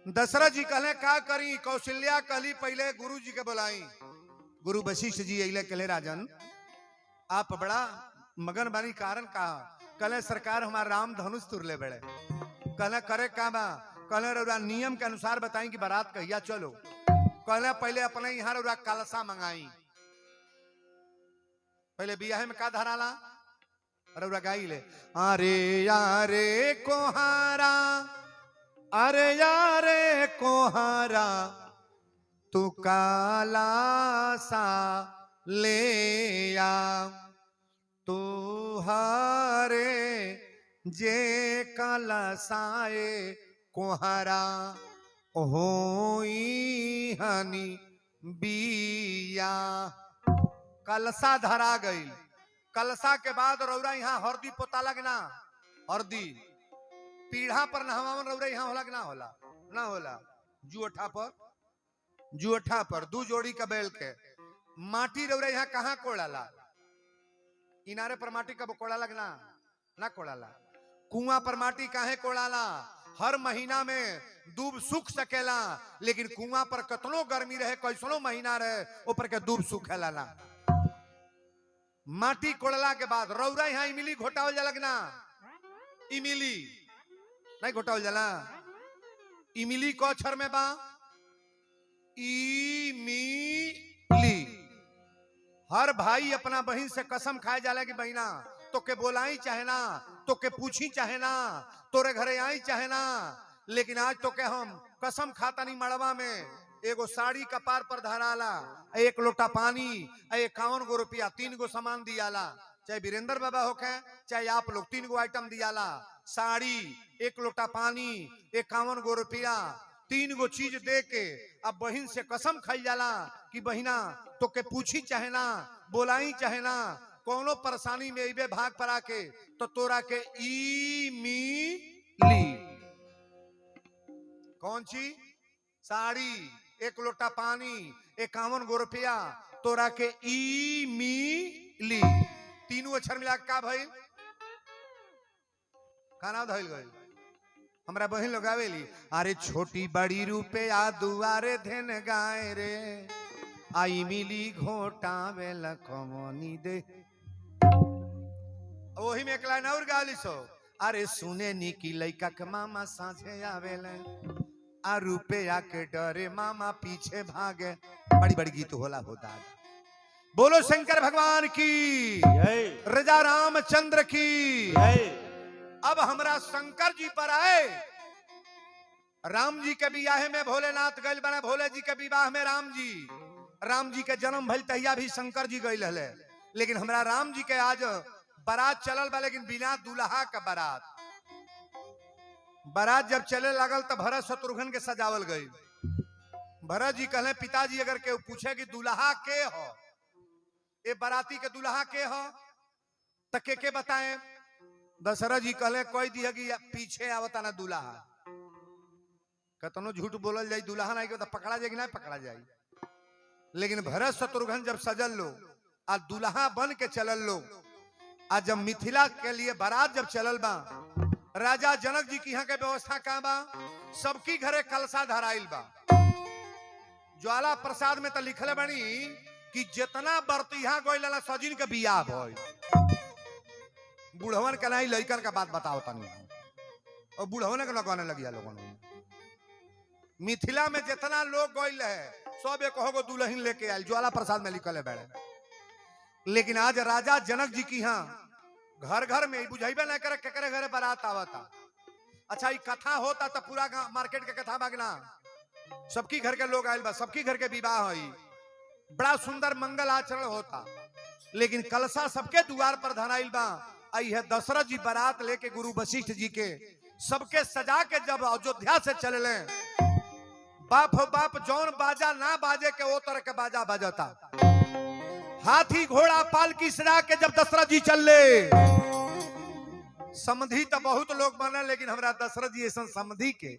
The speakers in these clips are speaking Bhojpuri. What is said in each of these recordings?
दशरथ जी कहले का करी। कौशल्या कहली पहले गुरु जी के बुलाई। गुरु वशिष्ठ जी अले कहले राजन आप बड़ा मगन बानी कारण का। कहले सरकार हमारा राम धनुष तुरले बड़े। कहले करे का बा। कहले रउरा नियम के अनुसार बताई कि बारात कहिया चलो। कहले पहले अपने यहाँ रउरा कलसा मंगाई। पहले बियाह में का धराला रउरा गाई ले। अरे यारे कोहारा अरे यारे कोहारा तू काला सा ले आ तू हारे जे कलसाए कोहारा होई हनी बिया। कलसा धरा गई। कलसा के बाद रउरा यहाँ हरदी पोता लगना। हरदी पीढ़ा पर नहवावन रउरा यहाँ होला कि ना होला? ना होला। जुअठा पर दू जोड़ी का बैल के माटी रउरा यहाँ कहाँ कोड़ाला? इनारे पर माटी कब कोड़ाला कि ना कोड़ाला? कुआं पर माटी काहे कोड़ाला? हर महीना में दूब सूख सकेला लेकिन कुआं पर कतनो गर्मी रहे कैसनो महीना रहे ऊपर के दूब सूखेला ना। माटी कोड़ला के बाद रउरा यहाँ इमली घोटावल जाला कि ना? इमली नहीं घोटावल जाला। इमली को अक्षर में बा? इमली। हर भाई अपना बहन से कसम खाए जाला कि बहना तो के बोलाई चाहे ना तो के पूछी चाहे ना तोरे घरे आई चाहे ना लेकिन आज तो के हम कसम खाता नहीं मड़वा में एगो साड़ी कपार पर धराला 1 लोटा पानी 51 गो रुपया 3 गो सामान दियाला। चाहे वीरेंद्र बाबा होके चाहे आप लोग 3 गो आइटम दियाला। साड़ी 1 लोटा पानी 51 गो रुपया 3 गो चीज दे के अब बहन से कसम खाई जाला कि बहिना तो के पूछी चाहे ना बोलाई चाहे ना कोनो परेशानी में इबे भाग पर आके तो तोरा के इमली कौन ची साड़ी 1 लोटा पानी 51 गो रुपया तोरा के इमली। 3 अक्षर मिला का भाई खाना धइल गई। हमरा बहन लोग आवेली अरे छोटी बड़ी रुपया दुआरे धेन गाय रे आई मिली घोटावे लखमनी दे। वही में एक लाइन और गाली सो अरे सुने नी की लइका के मामा साझे आवेले आ रुपया के डरे मामा पीछे भागे। बड़ी बड़ी गीत होला होता। बोलो शंकर भगवान की रजा रामचंद्र की। अब हमरा शंकर जी पर आए। राम जी के विवाह में भोलेनाथ गइल बने। भोले जी के विवाह में राम जी के जन्म भइल तहिया भी शंकर जी गइल हले। लेकिन हमरा राम जी के आज बारात चलल बा लेकिन बिना दूल्हा का बारात जब चले लगल तो भरत शत्रुघ्न के सजावल गई। भरत जी कहले पिताजी अगर केहू पूछे कि दूल्हा के हो ए बाराती के दूल्हा के हो तो के बताएं? दशरथ जी कहले कोई दिया कि पीछे आवता ना दूल्हा। कतनो झूठ बोलल जाई दूल्हा नहीं के तो पकड़ा जाए कि नहीं पकड़ा जाए। लेकिन भरत शत्रुघ्न जब सजल लो आ दूल्हा बन के चलल लो आ जब मिथिला के लिए बारात जब चलल बा राजा जनक जी की यहाँ के व्यवस्था का बा? सबकी घरे कलसा धराइल बा। ज्वाला प्रसाद में तो लिखले बनी कि जितना बरतिहा गोइला सजिन के बियाह भइल। बुढ़वन के नहीं लइकन का बात बताओ तनी और बुढ़वन के लगाने लगिया लोगन। मिथिला में जितना लोग गइल है सब एक हो दुल्हन लेके आयल ज्वाला प्रसाद में लिखल है बैठे। लेकिन आज राजा जनक जी की यहाँ घर घर में बुझाइबे नहीं करे केकरे घरे बारात आवता। अच्छा ये कथा होता तो पूरा मार्केट के कथा बागना सबकी घर के लोग आयल बा सबकी घर के विवाह हुई बड़ा सुंदर मंगल आचरण होता। लेकिन कलसा सबके द्वार पर धराइल बा। आई है दशरथ जी बारात लेके गुरु वशिष्ठ जी के सबके सजा के जब अयोध्या से चले बाप हो बाप जौन बाजा ना बाजे के वो तरह के बाजा बजता। हाथी घोड़ा पालकी सजा के जब दशरथ जी चले समधी तो बहुत लोग बने लेकिन हमरा दशरथ जी ऐसा समधी के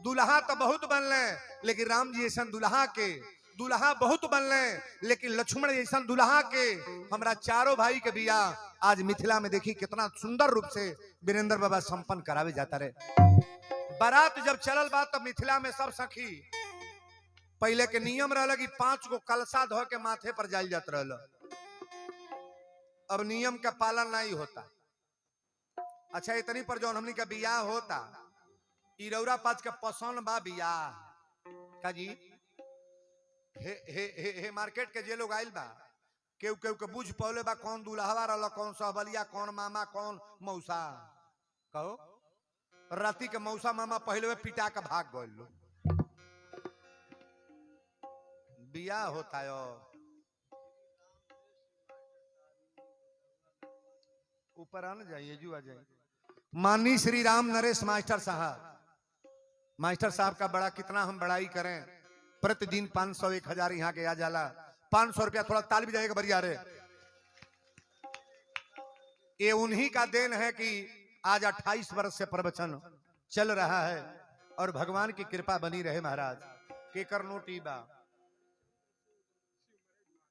दुल्हा तो बहुत बनले लेकिन राम जी ऐसा दुल्हा के दुल्हा बहुत बनले लेकिन लक्ष्मण ऐसा दुल्हा के हमरा चारों भाई के बियाह आज मिथिला में देखी कितना सुंदर रूप से वीरेंद्र बाबा संपन्न करावे जाता रहे। बारात जब चलल बा तब मिथिला में सब सखी पहले के नियम रहल कि 5 गो कलशा धो के माथे पर जाल जात रहल। अब नियम का पालन नहीं होता। अच्छा इतनी पर जौन हमनी का बियाह होता इरौरा पाँच के पसंद बा बियाह का जी हे मार्केट के जे लोग आइल बा केहू केहू के बुझ पौले बा कौन दुल्हवा रहल, कौन सहबलिया, कौन मामा, कौन मौसा। कहो राती के मौसा मामा पहले पिटा के भाग गए लो। बियाह होता है ऊपर आना जाइए जू आ जाइए। माननीय श्री राम नरेश मास्टर साहब का बड़ा कितना हम बड़ाई करें। प्रतिदिन 500 1000 यहाँ के आ जाला। 500 रुपया थोड़ा ताल भी जाएगा बढ़िया रे। ये उन्हीं का देन है कि आज 28 वर्ष से प्रवचन चल रहा है और भगवान की कृपा बनी रहे। महाराज के करनोटी बा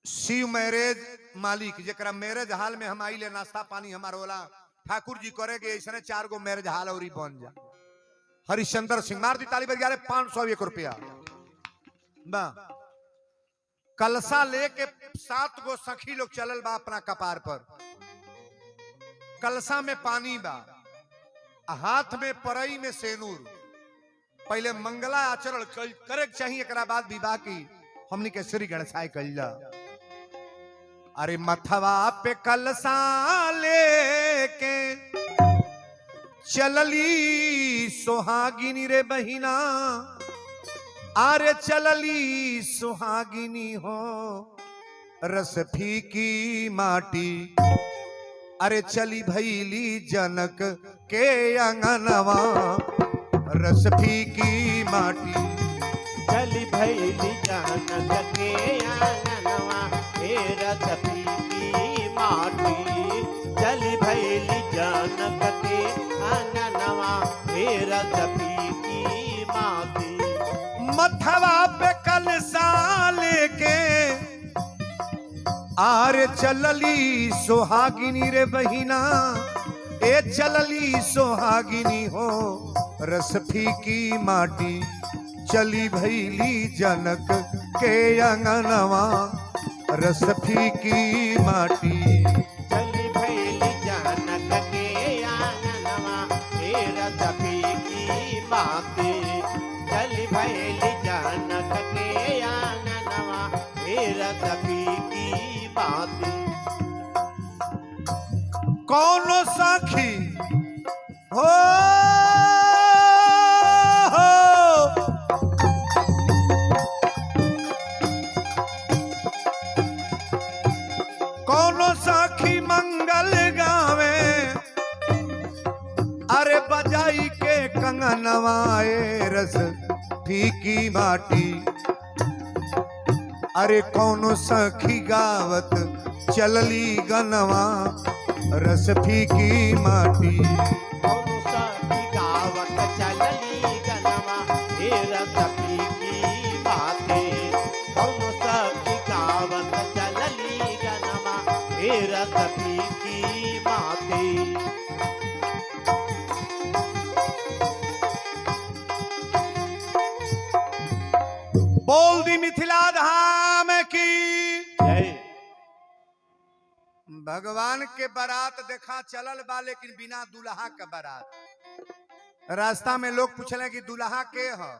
शिव मैरेज मालिक जरा मैरेज हाल में हम आइले नाश्ता पानी हमार होला ठाकुर जी करेगे ऐसा 4 गो मैरेज हाल और बन जा। हरिश्चंद्र सिंह मार दी ताली बजा 501 रुपया बा। कलसा लेके 7 गो सखी लोग चलल बा अपना कपार पर। कलसा में पानी बा, हाथ में परई में सेनूर। पहले मंगला आचरण करे चाहिए, एक बाद विवाह की हमनी के श्री गणेशाय कइला। अरे मथवा पे कलसा लेके चलली सुहागिनी रे बहिना, अरे चलली सुहागिनी हो रस फीकी माटी। अरे चली भैली जनक के अंगनवा रस फीकी माटी। चली भैली जनक के अंगनवा रस फीकी माटी। चली भैली जनक के अंगनवा रस फीकी माटी। मथवा पे कलसा लेके आरे चलली सुहागिनी रे बहिना, ए चलली सुहागिनी हो रस फीकी माटी। चली भैली जनक के अंगनवा रस फीकी माटी। चली भैली जनक के अंगनवा रस फीकी माटी। चली भैली जनक के अंगनवा रस फीकी माटी। कौनो साखी हो कौनो साखी मंगल गावे, अरे बजाई के कंगनवाए रस फीकी माटी। अरे कौनो सखी गावत चलली गनवा रस फीकी माटी। कौनो सखी गावत चलली गनवा रस फीकी माटी। कौनो सखी गावत चलली गनवा रस फीकी माटी। बोल दी मिथिला धाम की जय। भगवान के बारात देखा चलल बा लेकिन बिना दुल्हा के बारात। रास्ता में लोग पूछले कि दुल्हा के ह,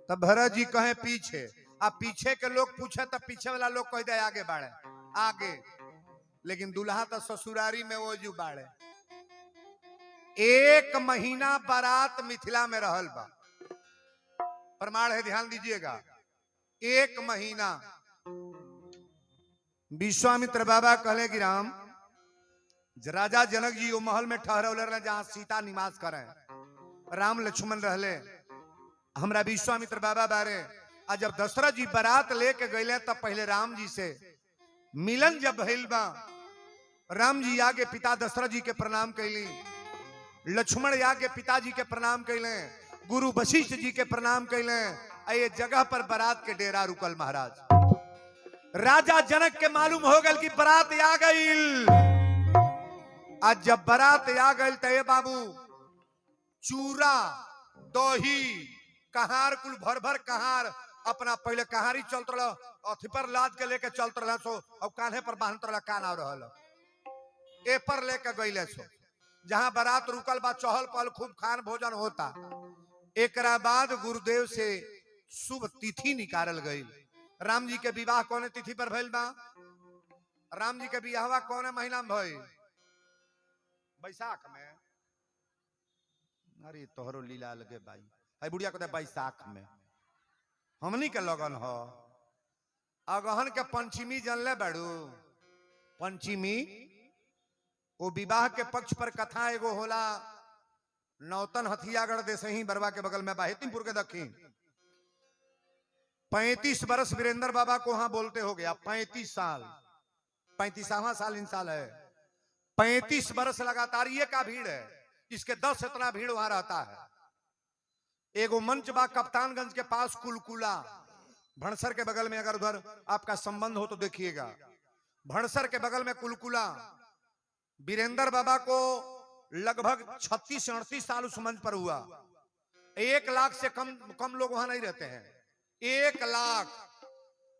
तब भरत जी कहे पीछे। अब पीछे के लोग पूछे तब पीछे वाला लोग कह दे आगे बाड़े आगे, लेकिन दुल्हा तो ससुरारी में वो जू बाड़े। 1 महीना बारात मिथिला में रहल बा। प्रमाण है, ध्यान दीजिएगा। 1 महीना विश्वामित्र बाबा कहले कि राम राजा जनक जी वो महल में ठहरौले रहे जहां सीता निवास करे। राम लक्ष्मण रहले। हमरा विश्वामित्र बाबा बारे आज जब दशरथ जी बारात लेके गए तब पहले राम जी से मिलन जब भइल बा, राम जी आगे पिता दशरथ जी के प्रणाम कैली, लक्ष्मण आगे पिताजी के प्रणाम कैले, गुरु वशिष्ठ जी के प्रणाम कैले। ये जगह पर बारात के डेरा रुकल। महाराज राजा जनक के मालूम हो गल कि बारात आ गई। आज जब बारात आ गई तो ये बाबू चूरा दही कहार कुल भर भर कहार अपना पहले कहारी चलत रहा अथी पर लाद के लेके चलत रहा सो और कान्हे पर बांधत रहा कान आ रहा ए पर लेके गईले सो जहां बारात रुकल बा चहल पहल खूब खान भोजन होता। एकरा बाद गुरुदेव से शुभ तिथि निकालल गई। राम जी के विवाह कौन तिथि पर भइल बा? राम जी के विवाह कौन महीना में भइल? बैसाख में। अरे तोहरो लीला लगे भाई है बुढ़िया कहते बैसाख में हमनी के लगन हो। अगहन के पंचमी जानले बाड़ू? पंचमी वो विवाह के पक्ष पर कथा एगो होला नौतन हथियागढ़ देसही बरवा के बगल में बाहेतिमपुर के दक्षिण 35 बरस वीरेंद्र बाबा को वहां बोलते हो गया 35 साल 35वां साल इन साल है 35 बरस लगातार ये का भीड़ है इसके 10 इतना भीड़ वहां रहता है। एगो मंच बा कप्तानगंज के पास कुलकुला भणसर के बगल में अगर उधर आपका संबंध हो तो देखिएगा भणसर के बगल में कुलकुला वीरेंद्र बाबा को लगभग 36 से 38 साल उस मंच पर हुआ। 1 लाख से कम लोग वहां नहीं रहते हैं 1 लाख।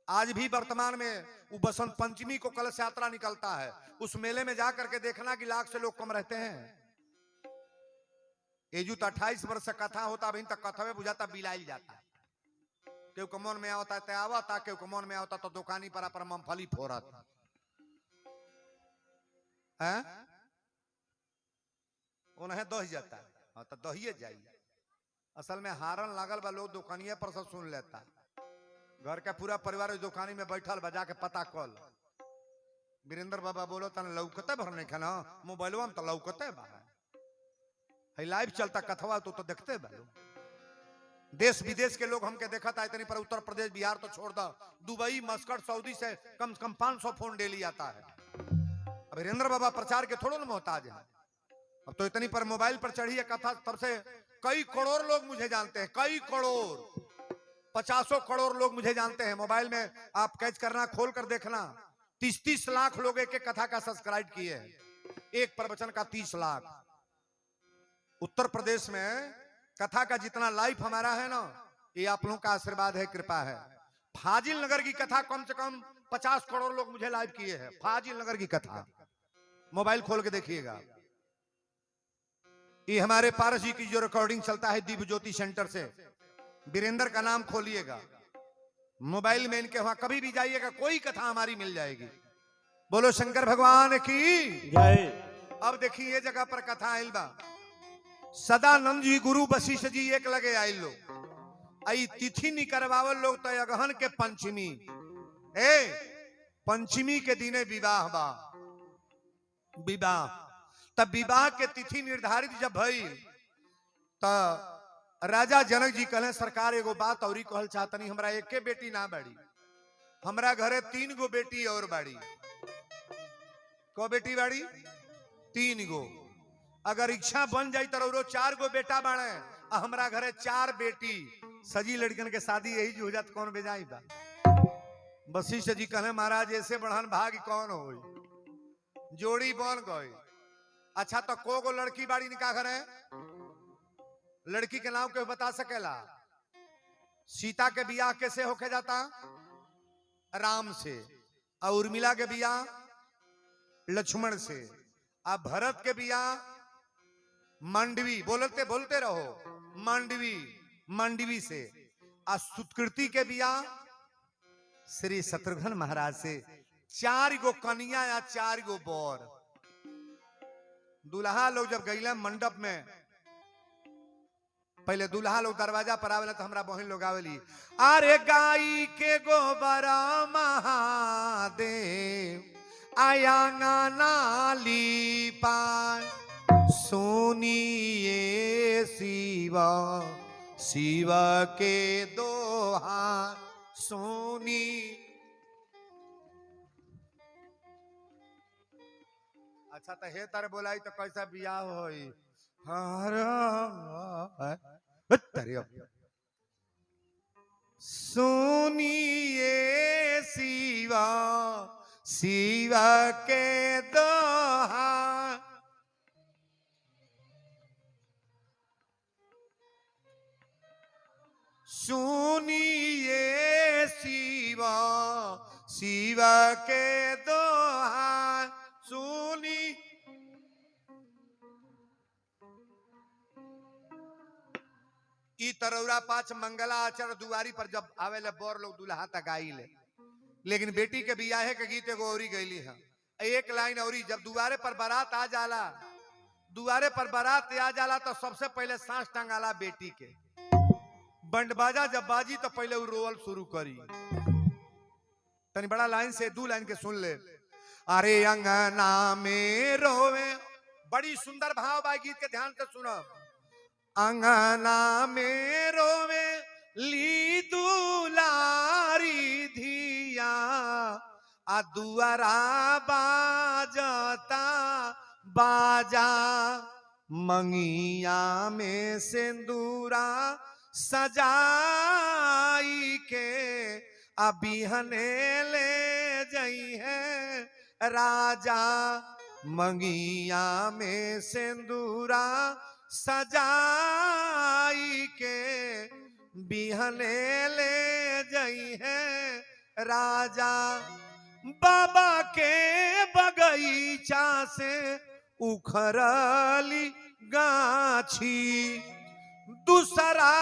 आज भी वर्तमान में वो बसंत पंचमी को कलश यात्रा निकलता है उस मेले में जाकर के देखना कि लाख से लोग कम रहते हैं। एजू तो 28 वर्ष से कथा होता अभी तक कथा में बुझाता बिलाइल जाता क्यों कमोन में आवता है आवता क्यों कमोन में आवता तो दुकानी पर मूंगफली फोड़त है उन्हें दही जाता है। हाँ तो दहिए जाइए असल में हारन लागल बा लोग दुकानिया पर सब सुन लेता घर का पूरा परिवार दुकानी में बैठल बजा के पता कल वीरेंद्र बाबा बोलो तन लौकते भरने खाना मोबाइलवा में तो लौकते बा है लाइव चलता कथवा तो देखते बा देश विदेश के लोग हमके देखा था इतनी पर उत्तर प्रदेश बिहार तो छोड़ दो दुबई मस्कट सऊदी से कम से कम 500 फोन डेली आता है। अब वीरेंद्र बाबा प्रचार के थोड़ा ना मोहताज है अब तो इतनी पर मोबाइल पर चढ़ी है कथा तब से कई करोड़ लोग मुझे जानते हैं कई करोड़ 50 करोड़ लोग मुझे जानते हैं। मोबाइल में आप कैच करना खोल कर देखना 30 लाख लोग एक एक कथा का सब्सक्राइब किए हैं एक प्रवचन का 30 लाख। उत्तर प्रदेश में कथा का जितना लाइफ हमारा है ना ये आप लोगों का आशीर्वाद है कृपा है। फाजिल नगर की कथा कम से कम 50 करोड़ लोग मुझे लाइव किए हैं फाजिल नगर की कथा मोबाइल खोल के देखिएगा। ये हमारे पारस जी की जो रिकॉर्डिंग चलता है दिव्य ज्योति सेंटर से वीरेंद्र का नाम खोलिएगा मोबाइल में इनके वहां कभी भी जाइएगा कोई कथा हमारी मिल जाएगी। बोलो शंकर भगवान की जय। अब देखिए ये जगह पर कथा आइल बा सदानंद जी गुरु वशिष्ठ जी एक लगे आइल लोग आई तिथि निकरवावल लोग तो अगहन के पंचमी पंचमी के दिने विवाह बा विवाह तब विवाह के तिथि निर्धारित जब भई तो राजा जनक जी कहले सरकार एगो बात और कहल चाहतनी हमरा एके बेटी ना बाड़ी हमरा घरे 3 गो बेटी और बाड़ी। को बेटी बाड़ी? 3 गो। अगर इच्छा बन जाई तो 4 गो बेटा बाड़े हमरा घरे 4 बेटी सजी लड़कन के शादी यही जो हो जात कौन बेजाई बा। वशिष्ठ जी कहले महाराज ऐसे बढ़न भाग कौन हो जोड़ी बन गई। अच्छा तो को गो लड़की बाड़ी निकाह घरे? लड़की के नाम क्यों बता सकेला? सीता के बियाह कैसे होके जाता? राम से। और उर्मिला के बियाह लक्ष्मण से। अब भरत के बियाह मांडवी बोलते बोलते रहो मांडवी से। और सुतकृति के बियाह श्री शत्रुघ्न महाराज से। 4 गो कन्या या 4 गो बर। दूल्हा लोग जब गईला मंडप में पहले दूल्हा लोग दरवाजा पर आवेला तो हमरा बहन लोग आवेली अरे गाई के गोबरा महादेव आया नाली पान सुनिए शिवा शिवा के दोहा सुनी। अच्छा तो हे तारे बोलाई तो कैसा बियाह होई? सुनिए शिवा शिवा के दोहा सुनिए शिवा शिव के दोहाई सुनी। ई तरौरा पाँच मंगला आचर दुआरी पर जब आवेले बोर लोग दुल्हा तक आइले, लेकिन बेटी के बियाहे के गीत एगो औरी गईली है। एक लाइन औरी, जब दुआरे पर बारात आ जाला, दुआरे पर बारात आ जाला तो सबसे पहले सांस टंगाला बेटी के। बंड बाजा जब बाजी तो पहले वो रोवल शुरू करी। तनी बड़ा लाइन से दो लाइन के सुन ले। अरे अंगना में रोवे, बड़ी सुंदर भाव बा गीत के, ध्यान से सुनो। अंगना में रोवे ली दुलारी धिया, आ दुआरा बाजता बाजा, मंगिया में सिंदूरा सजाई के, अबिहने ले जई है राजा, मंगिया में सिंदूरा सजाई के, बिहने ले जई है राजा। बाबा के बगीचा से उखरली गाछी, दूसरा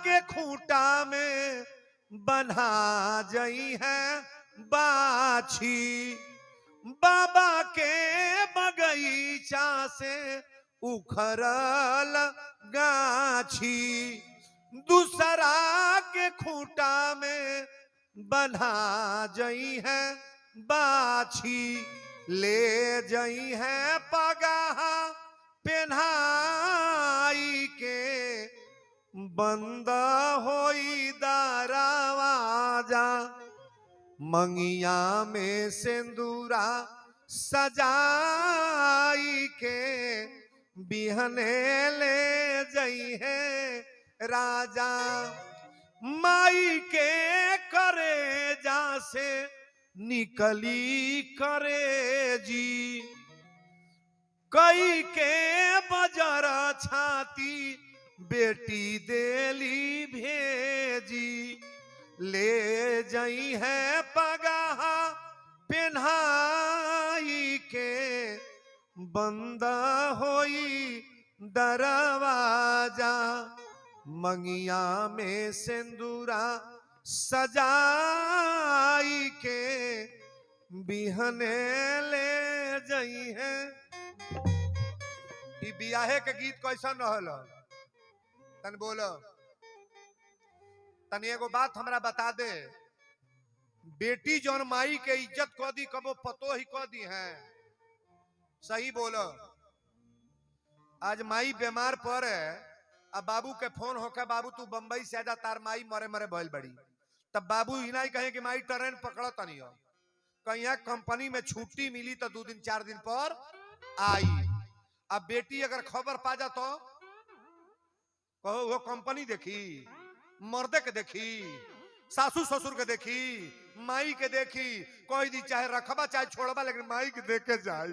के खूंटा में बन्हा जई है बाछी। बाबा के बगीचा से उखरल गाछी, दूसरा के खूंटा में बन्हा जई है बाछी। ले जई है पगाहा पेन्हाई के, बंद होई दरवाजा, मंगिया में सिंदूरा सजाई के, बिहने ले जई है राजा। माई के करेजा से निकली करेजी, कई के बजर छाती बेटी देली भेजी। ले जई है पगाहा पेन्हाई के, बंद होई दरवाजा, मंगिया में सिंदूरा सजाई के, बिहने ले जई है। ई बियाहे के गीत कैसा न हलो तन बोलो। तनी एगो बात हमरा बता दे, बेटी जौन माई के इज्जत को दी कबो पतो ही को दी है, सही बोलो। आज माई बीमार पड़े, अब बाबू के फोन होके, बाबू तू बंबई से आजा, तार माई मरे मरे भइल बड़ी, तब बाबू ही नहीं कहे कि माई ट्रेन पकड़ो तनी हो, कहीं कंपनी में छुट्टी मिली तो 2 दिन 4 दिन पर आई। अब बेटी अगर खबर पा जा तो कहो वो कंपनी देखी, मर्दे के देखी, सासू ससुर के देखी, माई के देखी, कोई दी चाहे रखबा चाहे छोड़बा, लेकिन माई के देख के जाए।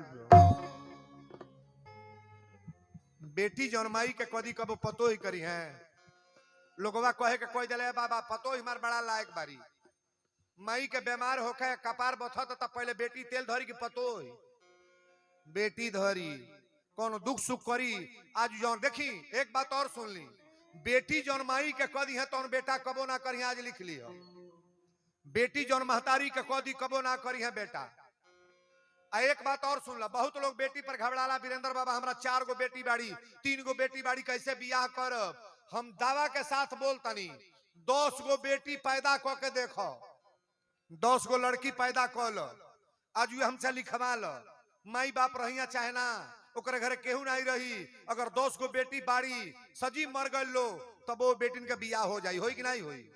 बेटी जौन माई के कदी कबो पतो ही करी है, लोगवा कहे के कोई दले बाबा पतो ही मार बड़ा लायक बारी। माई के बीमार होके कपार बथत त पहले बेटी तेल धरी के पतो ही बेटी धरी, कौन दुख सुख करी। आज जौन देखी, एक बात और सुन ली, बेटी जौन माई के कदी है तौन बेटा कबो ना करी, आज लिख लियो। बेटी जौन महतारी के कदी कबो ना करी है बेटा। एक बात और सुन ला, बहुत लोग बेटी पर घबराला, वीरेंद्र बाबा हमरा 4 गो बेटी बाड़ी, 3 गो बेटी बाड़ी, कैसे बियाह करब। हम दावा के साथ बोलतनी, 10 गो बेटी पैदा क के देखो, 10 गो लड़की पैदा कर लो, आज हमसे लिखवा लो। माई बाप रहिया चाहे ना, ओकरे घरे केहू नहीं रही, अगर 10 गो बेटी बाड़ी सजी मर गए लो, तब वो बेटिन के बियाह हो जाई, होई कि नहीं होई।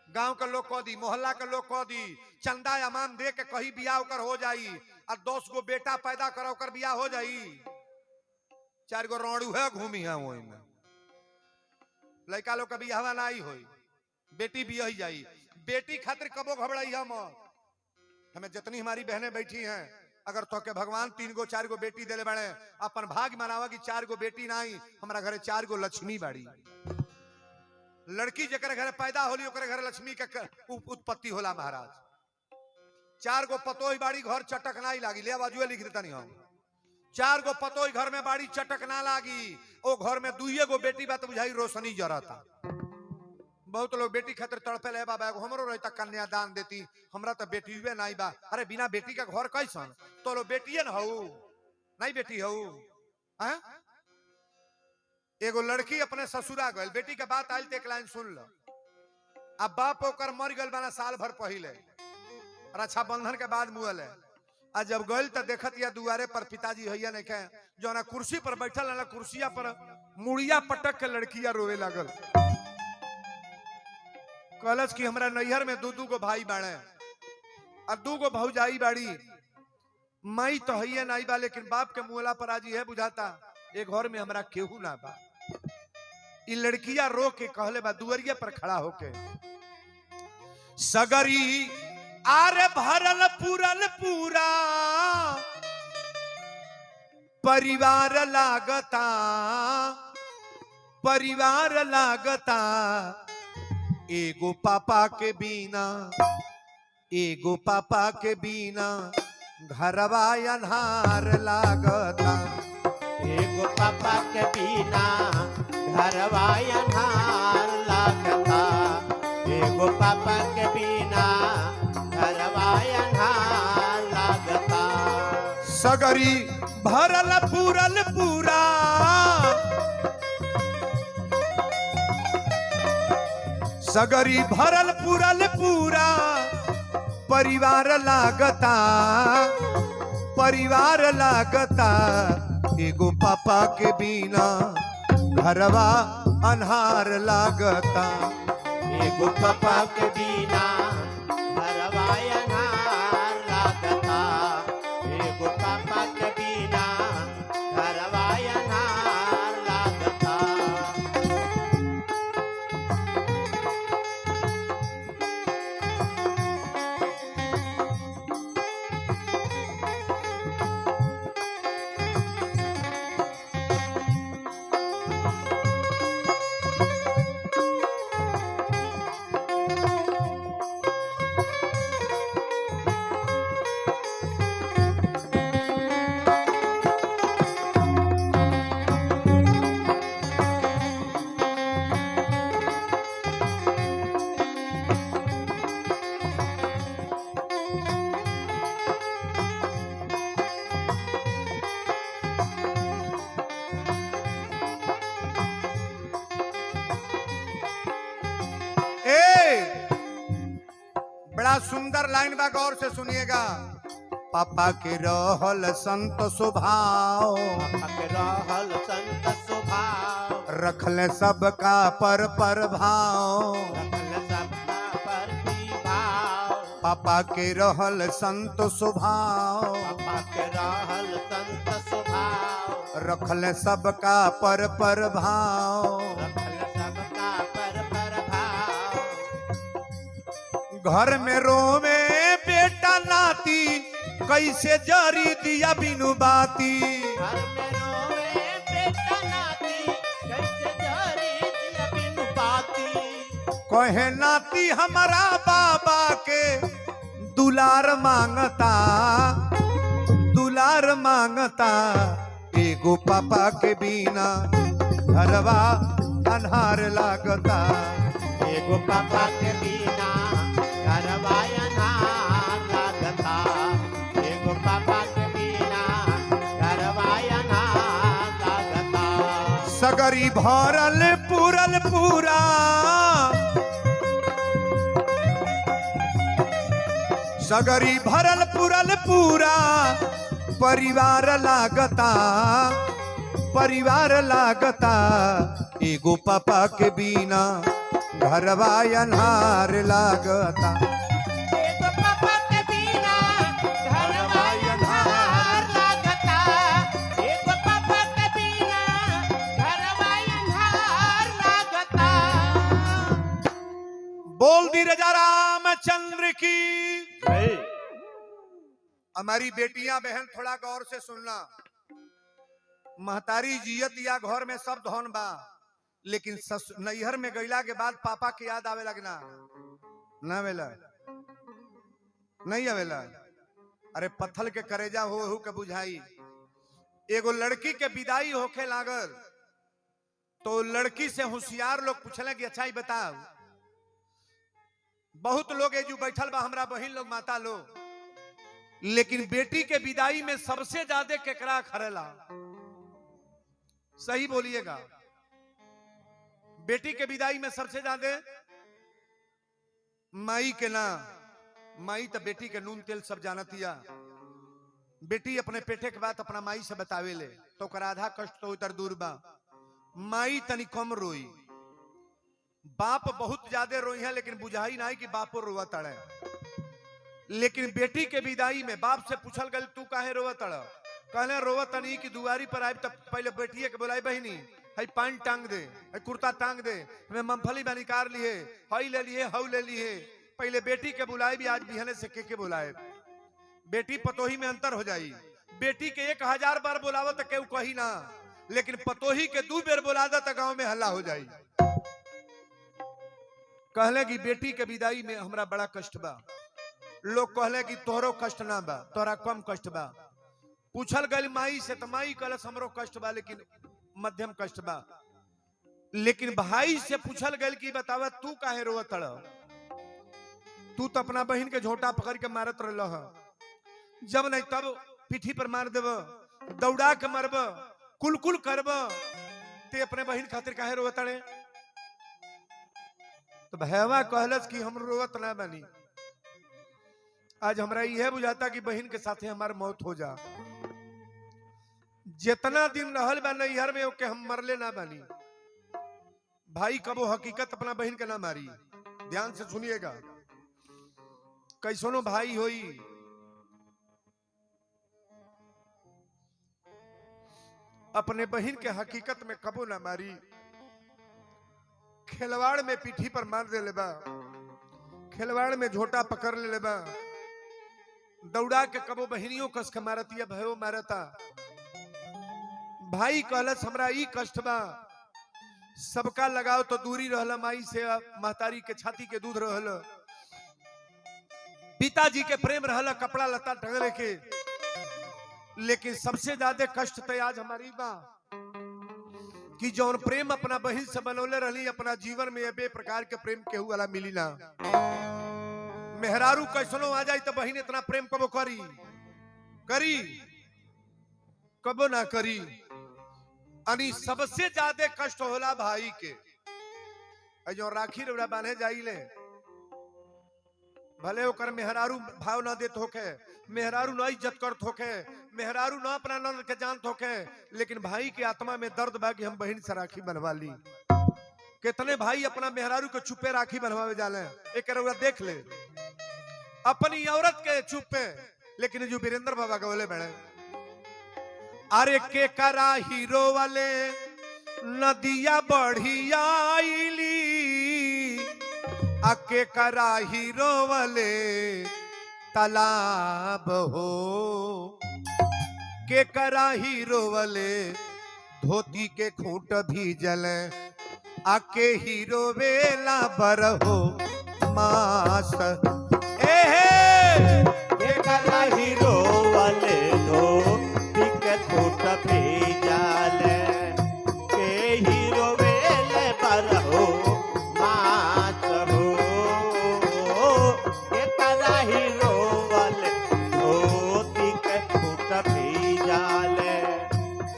गांव के लोग कह दी, मोहल्ला के लोग कह दी, चंदा अमान दे के कहीं बियाह ओकर हो जाई, और 10 गो बेटा पैदा कर ओकर बियाह हो जाई। 4 गो रोड़ू है घूमी है, वही में लड़का लोग का बियाह ना ही होई, बेटी बियाह जाई। बेटी खातिर कबो घबराई हम, हमें जितनी हमारी बहनें बैठी हैं, अगर तो के भगवान 3 गो 4 गो बेटी देले बड़े, अपन भाग मनावा कि 4 गो बेटी नहीं, हमारा घरे 4 गो लक्ष्मी बाड़ी। लड़की जकर घर पैदा होली ओकर घर लक्ष्मी के उत्पत्ति होला महाराज। 4 गो पतोही बाड़ी घर चटक ना लागी, ले बाजुए लिख देता नहीं हम। 4 गो पतोही घर में बाड़ी चटक ना लागी, ओ घर में 2 गो बेटी बात बुझाई रोशनी जरता। बहुत लोग बेटी खातिर तड़पे ले बाबा, हमरो रहता कन्यादान देती, हमरा तो बेटी हुए नहीं बा। अरे बिना बेटी का घर कैसन? तो लो बेटिए न हऊ, नहीं बेटी हऊ। एगो लड़की अपने ससुरा गल, बेटी के बात आयल तो एक लाइन सुन लो। अब बाप ओकर मर गल बना साल भर पहले, रक्षाबंधन के बाद मुअल है। आ जब गल तो देखत या दुआरे पर पिताजी हैया नहीं के, जो ना कुर्सी पर बैठल ना कुर्सिया पर मुड़िया पटक के लड़किया रोवे लागल। कहलस कि हमरा नैहर में 2 गो भाई बाड़े और 2 गो भौजाई बाड़ी, माई तो हैया नहीं बा, लेकिन बाप के मुहला पर आज है बुझाता एक घर में हमरा केहू ना बा। इ लड़किया रो के कहले बा दुआरिया पर खड़ा होके, सगरी आरे भरल पूरल पूरा परिवार लागता, परिवार लागता, एगो पापा के बिना, एगो पापा के बिना घरवा अन्हार लागता। एगो पापा के बिना घरवा अन्हार लागता, एगो पापा के बिना घरवा अन्हार लागता। सगरी भरल पूरल पूरा सगरी भरल पूरल पूरा परिवार लागता, परिवार लागता, एगो पापा के बिना घरवा अन्हार लागता। एगो पापा के बिना घरवा अन्हार लागता, एगो पापा के बिना घरवा अन्हार लागता। बड़ा सुंदर लाइन बा, गौर से सुनिएगा। पापा के रहल संत स्वभाव, पापा के रहल संत स्वभाव, रखले सबका पर भाव। रखल सबका प्रतिभाव। पापा के रहल संत स्वभाव, पापा के रहल संत स्वभाव, रखले सबका पर भाव। रखल सबका पर भाव। घर में रोवे बेटा नाती, कैसे जरी दिया बिनु बाती। घर में रोवे बेटा नाती, कैसे जरी दिया बिनु बाती। कहे नाती हमारा बाबा के दुलार मांगता, दुलार मांगता, एगो पापा के बिना घरवा अन्हार लागता। एगो पापा के बिना घरवा अन्हार लागता, एगो पापा के बिना घरवा अन्हार लागता। सगरी भरल पूरल पूरा सगरी भरल पूरल पूरा परिवार लागता, परिवार लागता, एगो पापा के बिना घरवा अन्हार लागता। एगो पापा के बिना घरवा अन्हार लागता, एगो पापा के बिना घरवा अन्हार लागता। बोल दी राजा रामचंद्र की। हमारी बेटियां बहन थोड़ा गौर से सुनना। महतारी जियत या घर में सब धन बा, लेकिन नैहर में गईला के बाद पापा की याद आवे लगना ना आवेला, नहीं आवेला। अरे पत्थल के करेजा हो के बुझाई। एगो लड़की के विदाई होके लागल तो लड़की से होशियार लोग पूछले कि अच्छा ही बताओ, बहुत लोग एजू बैठल बा हमरा बहिन लोग माता लोग, लेकिन बेटी के विदाई में सबसे ज्यादा केकरा खरेला? सही बोलिएगा। बेटी के विदाई में सबसे ज्यादा माई के ना। माई तो बेटी के नून तेल सब जानतिया। बेटी अपने पेटे के बात अपना माई से बतावे ले तो ओकर आधा कष्ट तो उतर दूर बा। माई तनी कम रोई, बाप बहुत ज्यादा रोई है, लेकिन बुझाई ना कि बापो रोवा तड़े। लेकिन बेटी के विदाई में बाप से पूछल गल तू काहे रोवा तड़? कहले रोवा तनी कि दुआरी पर आए तब पहले बेटिए के बोलाई बहिनी हई पान टांग दे, हई कुर्ता टांग दे, हमें मूंगफली में निकाल लिए, हई ले लिए, हऊ ले लिए। पहले बेटी के बुलाए भी आज बिहने से के बुलाए। बेटी पतोही में अंतर हो जाई। बेटी के 1000 बार बुलावो तो केहू कही ना, लेकिन पतोही के 2 बेर बुला दो तो गांव में हल्ला हो जाई। कहले कि बेटी के विदाई में हमरा बड़ा कष्ट बा। लोग कहले कि तोहरो कष्ट ना बा, तोरा कम कष्ट बा। पूछल गल माई से तो माई कहलस हमरो कष्ट बा, लेकिन मध्यम कष्ट बा। लेकिन भाई से पूछल गल कि बतावा तू काहे रोवत तड़? तू तो अपना बहन के झोटा पकड़ के मारत रहल, जब नहीं तब पीठी पर मार देव, दौड़ा के मरब, कुलकुल करब, ते अपने बहन खातिर काहे रोवत तड़े? तो भैया कहलस कि हम रोवत ना बनी, आज हमरा यह बुझाता कि बहन के साथे हमार मौत हो जा। जितना दिन रहल बा नैहर में ओके हम मरले ना बनी। भाई कबो हकीकत अपना बहन के ना मारी। ध्यान से सुनिएगा, कैसनो भाई होई अपने बहन के हकीकत में कबो ना मारी। खिलवाड़ में पीठी पर मार दे ले बा, खिलवाड़ में झोटा पकड़ ले बा, दौड़ा के कबो बहनियों कस के मारतिया, भयो मारता। भाई कहलस हमरा ई कष्ट बा, सबका लगाओ तो दूरी रहल माई से, महतारी के छाती के दूध रहल, पिताजी के प्रेम रहल कपड़ा लता ढंगरे के, लेकिन सबसे ज्यादा कष्ट तो आज हमारी बा कि जौन प्रेम अपना बहन से बनौले रही अपना जीवन में ये प्रकार के प्रेम केहू वाला मिली ना। मेहरारू कैसनो आ जाए तो बहन इतना प्रेम कबो करी करी कबो ना करी। अनि सबसे ज्यादा कष्ट होला भाई के। जो राखी रोड़ा बांधे जाइले, भले ओकर मेहरारू भाव ना देत होके, मेहरारू ना इज्जत करत होके, मेहरारू ना अपना नंद के जानत होके, लेकिन भाई के आत्मा में दर्द बा कि हम बहन से राखी बनवा ली। कितने भाई अपना मेहरारू को चुपे राखी बनवावे जाले, एक रउआ देख ले अपनी औरत के चुपे। लेकिन जो वीरेंद्र बाबा गवले बड़े, अरे के करा हीरो वाले नदिया बढ़िया आईली, आके करा हीरो वाले तालाब हो, के करा हीरो वाले धोती के खूंट भी जले, आके हीरो वेला बर हो मास। के करा हीरो वाले धोती के खूंट भी जले, के हीरो वेले बर हो मास हो। के करा हीरो वाले धोती के खूंट भी जले,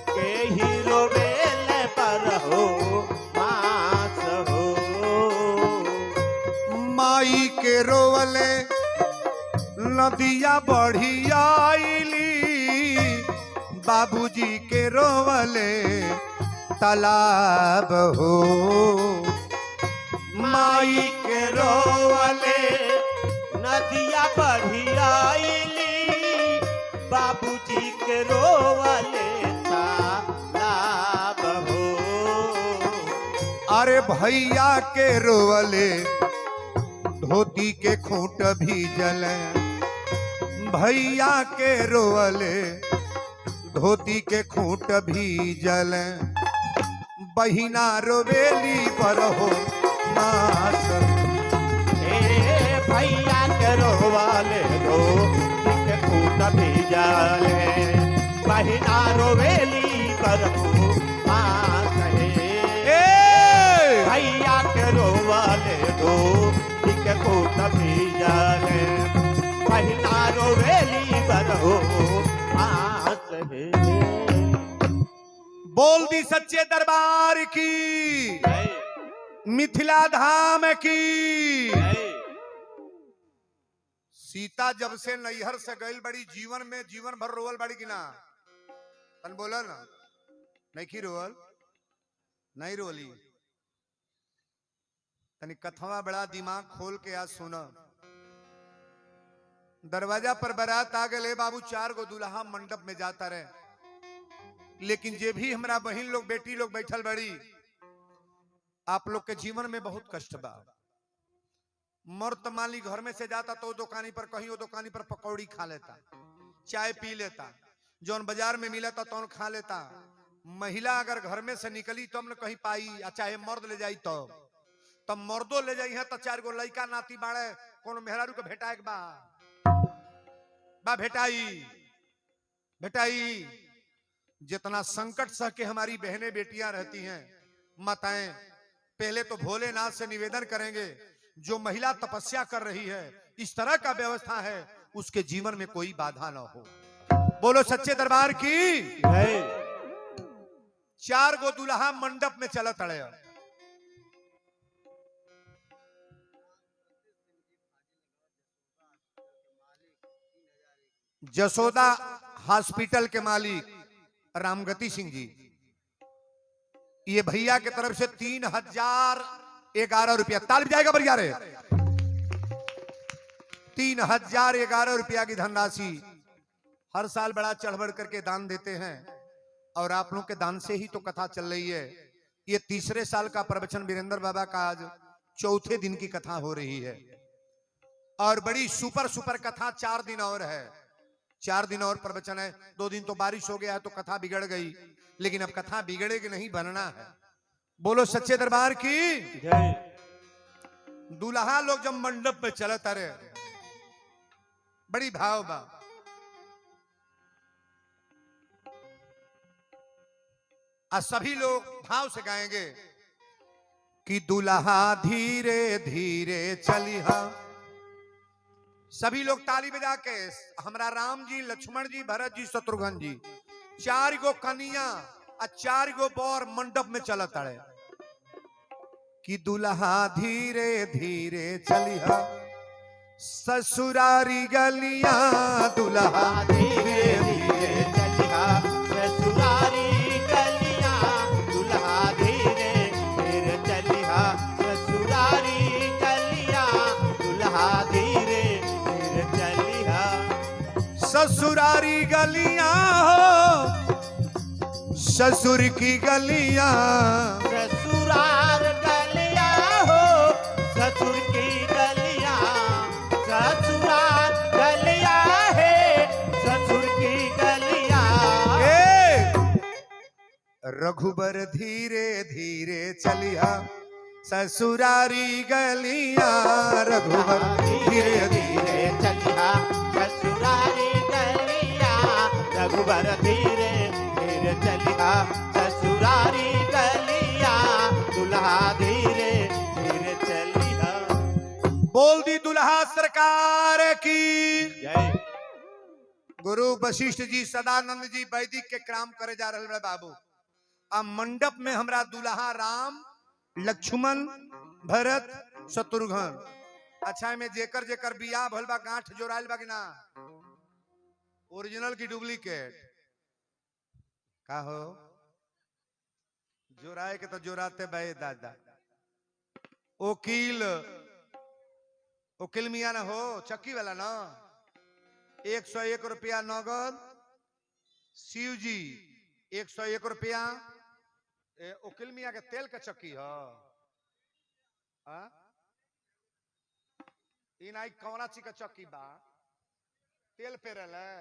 के हीरो वेले बर हो मास हो। माई के रोवले नदिया बढ़िया आईली, बाबूजी के रोवले तालाब हो। माई के रोवले नदिया बढ़िया आईली, बाबूजी के रोवले तालाब हो। अरे भैया के रोवले धोती के खूंट भी जले, भैया के रोवले धोती के खूंट भी जले, बहिना रोवेली पर हो नास। भैया के रोवाले दो के खूट भीजाले बहिना रोवेली पर हो मास हे भैया के रोवाले दो के खूट भीजाले बहिना रोवेली पर हो मास हे। बोल दी सच्चे दरबार की, मिथिला धाम की। सीता जब से नैहर से गई बड़ी जीवन में जीवन भर रोवल बड़ी कि ना? तन बोला ना नहीं की रोवल नहीं रोली। तनी कथवा बड़ा दिमाग खोल के आज सुना। दरवाजा पर बारात आ गए बाबू, 4 गो दूल्हा मंडप में जाता रहे, लेकिन जे भी हमारा बहन लोग बेटी लोग बैठल बड़ी, आप लोग के जीवन में बहुत कष्ट बा। मर्द माली घर में से जाता तो दुकानी पर कहीं वो दुकानी पर पकौड़ी खा लेता, चाय पी लेता, जौन बाजार में मिला था तो खा लेता। महिला अगर घर में से निकली तो हमने कहीं पाई, चाहे मर्द ले जाई तो तब मर्दो ले जाई है तो 4 गो लड़का नाती बाड़े कोनो मेहरारू के भेटाए बा भेटाई भेटाई। जितना संकट सह के हमारी बहनें बेटियां रहती हैं, माताएं, पहले तो भोलेनाथ से निवेदन करेंगे जो महिला तपस्या कर रही है, इस तरह का व्यवस्था है, उसके जीवन में कोई बाधा ना हो। बोलो सच्चे दरबार की। 4 गो दूल्हा मंडप में चलत अड़े। जसोदा हॉस्पिटल के मालिक रामगति सिंह जी, ये भैया की तरफ से 3011 रुपया, ताल जाएगा बढ़िया रे, 3011 रुपया की धनराशि हर साल बड़ा चढ़ बढ़ करके दान देते हैं, और आप लोग के दान से ही तो कथा चल रही है। ये 3रे साल का प्रवचन वीरेंद्र बाबा का आज 4थे दिन की कथा हो रही है, और बड़ी सुपर कथा 4 दिन और है, 4 दिन और प्रवचन है। 2 दिन तो बारिश हो गया है तो कथा बिगड़ गई, लेकिन अब कथा बिगड़ेगी नहीं, बनना है। बोलो सच्चे दरबार की। दूल्हा लोग जब मंडप में चलत अरे बड़ी भाव बा। आज सभी लोग भाव से गाएंगे कि दूल्हा धीरे धीरे चलिहा। सभी लोग ताली बजा के, हमरा राम जी, लक्ष्मण जी, भरत जी, शत्रुघ्न जी, 4 गो कन्या और 4 गो बर मंडप में चलत अड़े कि दूल्हा धीरे धीरे चलिहा ससुरारी गलियां, दूल्हा धीरे धीरे चलिहा ससुरारी गलियां, दूल्हा धीरे धीरे चलिहा ससुरारी गलियां, दूल्हा धीरे धीरे चलिहा। ससुरारी गलियां हो ससुर की गलियां, ससुरार गलियां हो ससुर की गलियां, ससुरार गलियां है ससुर की गलियां। रघुबर धीरे धीरे चलिया ससुरारी गलियां, रघुबर धीरे धीरे चलिया ससुरारी गलियां, रघुबर धीरे धीरे चलिया ससुरारी गलियां, दूल्हा धीरे धीरे चलिया। बोल दी दुल्हा सरकार की जय। गुरु वशिष्ठ जी, सदानंद जी वैदिक के काम करे जा रहे बाबू। अब मंडप में हमरा दुल्हा राम, लक्ष्मण, भरत, शत्रुघ्न। अच्छा में जेकर जेकर बियाह भइल बा, गांठ जोड़ाइल बा कि ना? ओरिजिनल की डुप्लीकेट का हो? जोड़ाए के तो जोड़ाते भाई दादा। वकील मियाँ ना हो, चक्की वाला ना, 101 रुपया नगद। शिव जी 101 रुपया। वकील मियाँ के तेल का चक्की है। कौना ची का चक्की बा, तेल पे रहे।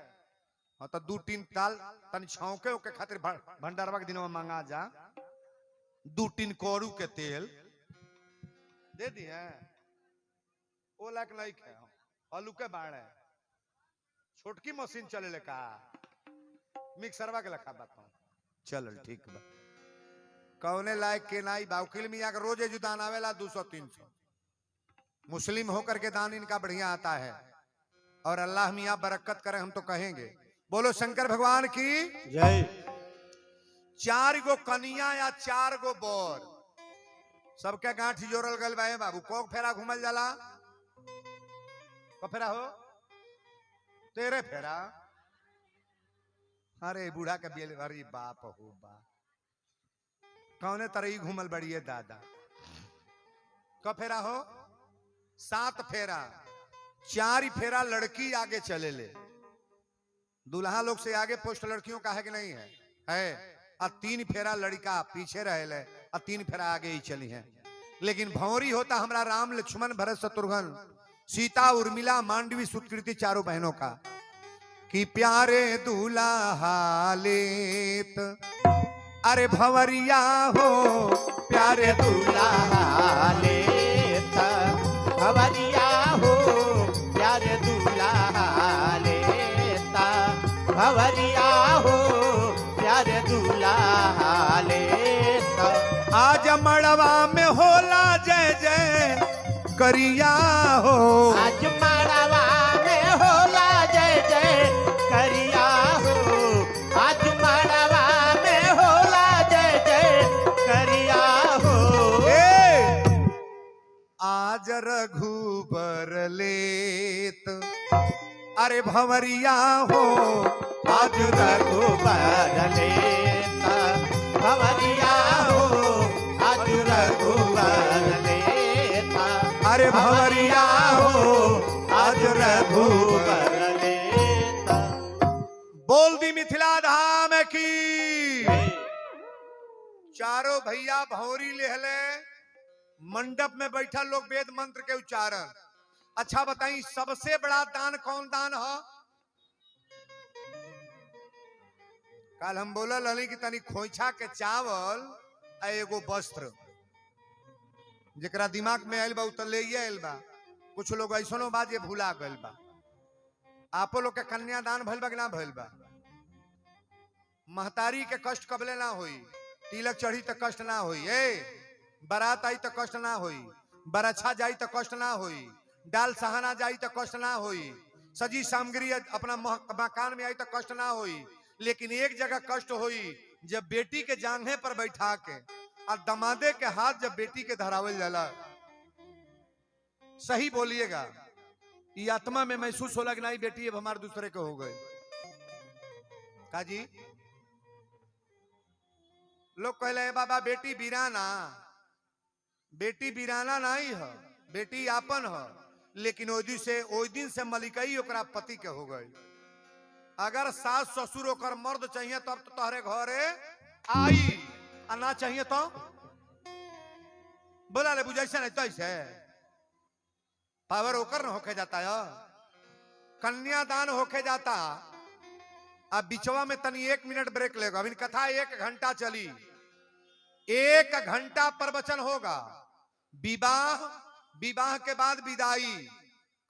हाँ तो 2-3 ताल तन छौके ओके खातिर भंडारवा के दिन में मांगा जा। 2 टिन कोरू के तेल दे दिए वो लायक नहीं खे आलू के बाढ़ है छोटकी मशीन चले ले का मिक्सरवा के लखा बताऊं चल ठीक बा कौने लायक के नाई बाउकिल मियाँ का रोज जो दान आवेला 200-300 मुस्लिम होकर के दान इनका बढ़िया आता है और अल्लाह मियाँ बरकत करे हम तो कहेंगे बोलो शंकर भगवान की जय। 4 गो कनिया या 4 गो बोर सबके गांठी जोड़ल गल बा बाबू कोक फेरा घूमल जाला को फेरा हो तेरे फेरा अरे बूढ़ा के बेल अरे बाप हो बा कौने तरह घूमल बड़िए दादा क फेरा हो 7 फेरा 4 फेरा लड़की आगे चले ले दूल्हा लोग से आगे पोस्ट लड़कियों का है कि नहीं है और 3 फेरा लड़का पीछे रहे ले और 3 फेरा आगे ही चली है लेकिन भौरी होता हमरा राम लक्ष्मण भरत शत्रुघ्न सीता उर्मिला मांडवी सुतकृति चारों बहनों का कि प्यारे दूल्हा लेत अरे भवरिया हो प्यारे दूल्हा लेता भवरिया हो प्यारे दूल्हा लेता भवरिया हो प्यारे दूल्हा लेता आज मड़वा में होला जय जय करिया हो आज मड़वा में होला जय जय करिया हो आज मड़वा में होला जय जय करिया हो आज रघुबर लेत अरे भवरिया हो आज रघुबर लेता भवरिया हो आज रघुबर लेता अरे भवरिया हो आज रघुबर लेता। बोल दी मिथिला धाम की चारों भैया भौरी लेहले मंडप में बैठा लोग वेद मंत्र के उच्चारण अच्छा बताई सबसे बड़ा दान कौन दान है कल हम बोला लली की तनी खोइछा के चावल आ एगो वस्त्र जरा दिमाग में आयल बा उतले आयल बा कुछ लोग ऐसनो बा जे भूला गल बा आपो लोग के कन्यादान भइल बा कि ना भइल बा महतारी के कष्ट कबले ना होई तिलक चढ़ी तो कष्ट ना होई बारात आई तो कष्ट ना होई बरछा जाई तो कष्ट ना होई डाल सहाना जाई तो कष्ट ना होई सजी सामग्री अपना मकान में आई तो कष्ट ना होई लेकिन एक जगह कष्ट होई जब बेटी के जांघे पर बैठा के और दमादे के हाथ जब बेटी के धरावल जाला सही बोलिएगा ये आत्मा में महसूस होला कि नहीं बेटी अब हमारे दूसरे के हो गए काजी लोग कहले बाबा बेटी बीराना नहीं है बेटी आपन है लेकिन ओई दिन से मलिकई ओकरा पति के हो गई अगर सास ससुर ओकर मर्द चाहिए तब तो तोहरे घरे आई आ ना चाहिए तो बोला ले बुझाइसे नहीं तो ऐसे पावर ओकर न होके जाता है कन्यादान होके जाता अब बिचवा में तनी 1 मिनट ब्रेक लेगा अभी कथा 1 घंटा चली 1 घंटा प्रवचन होगा विवाह के बाद विदाई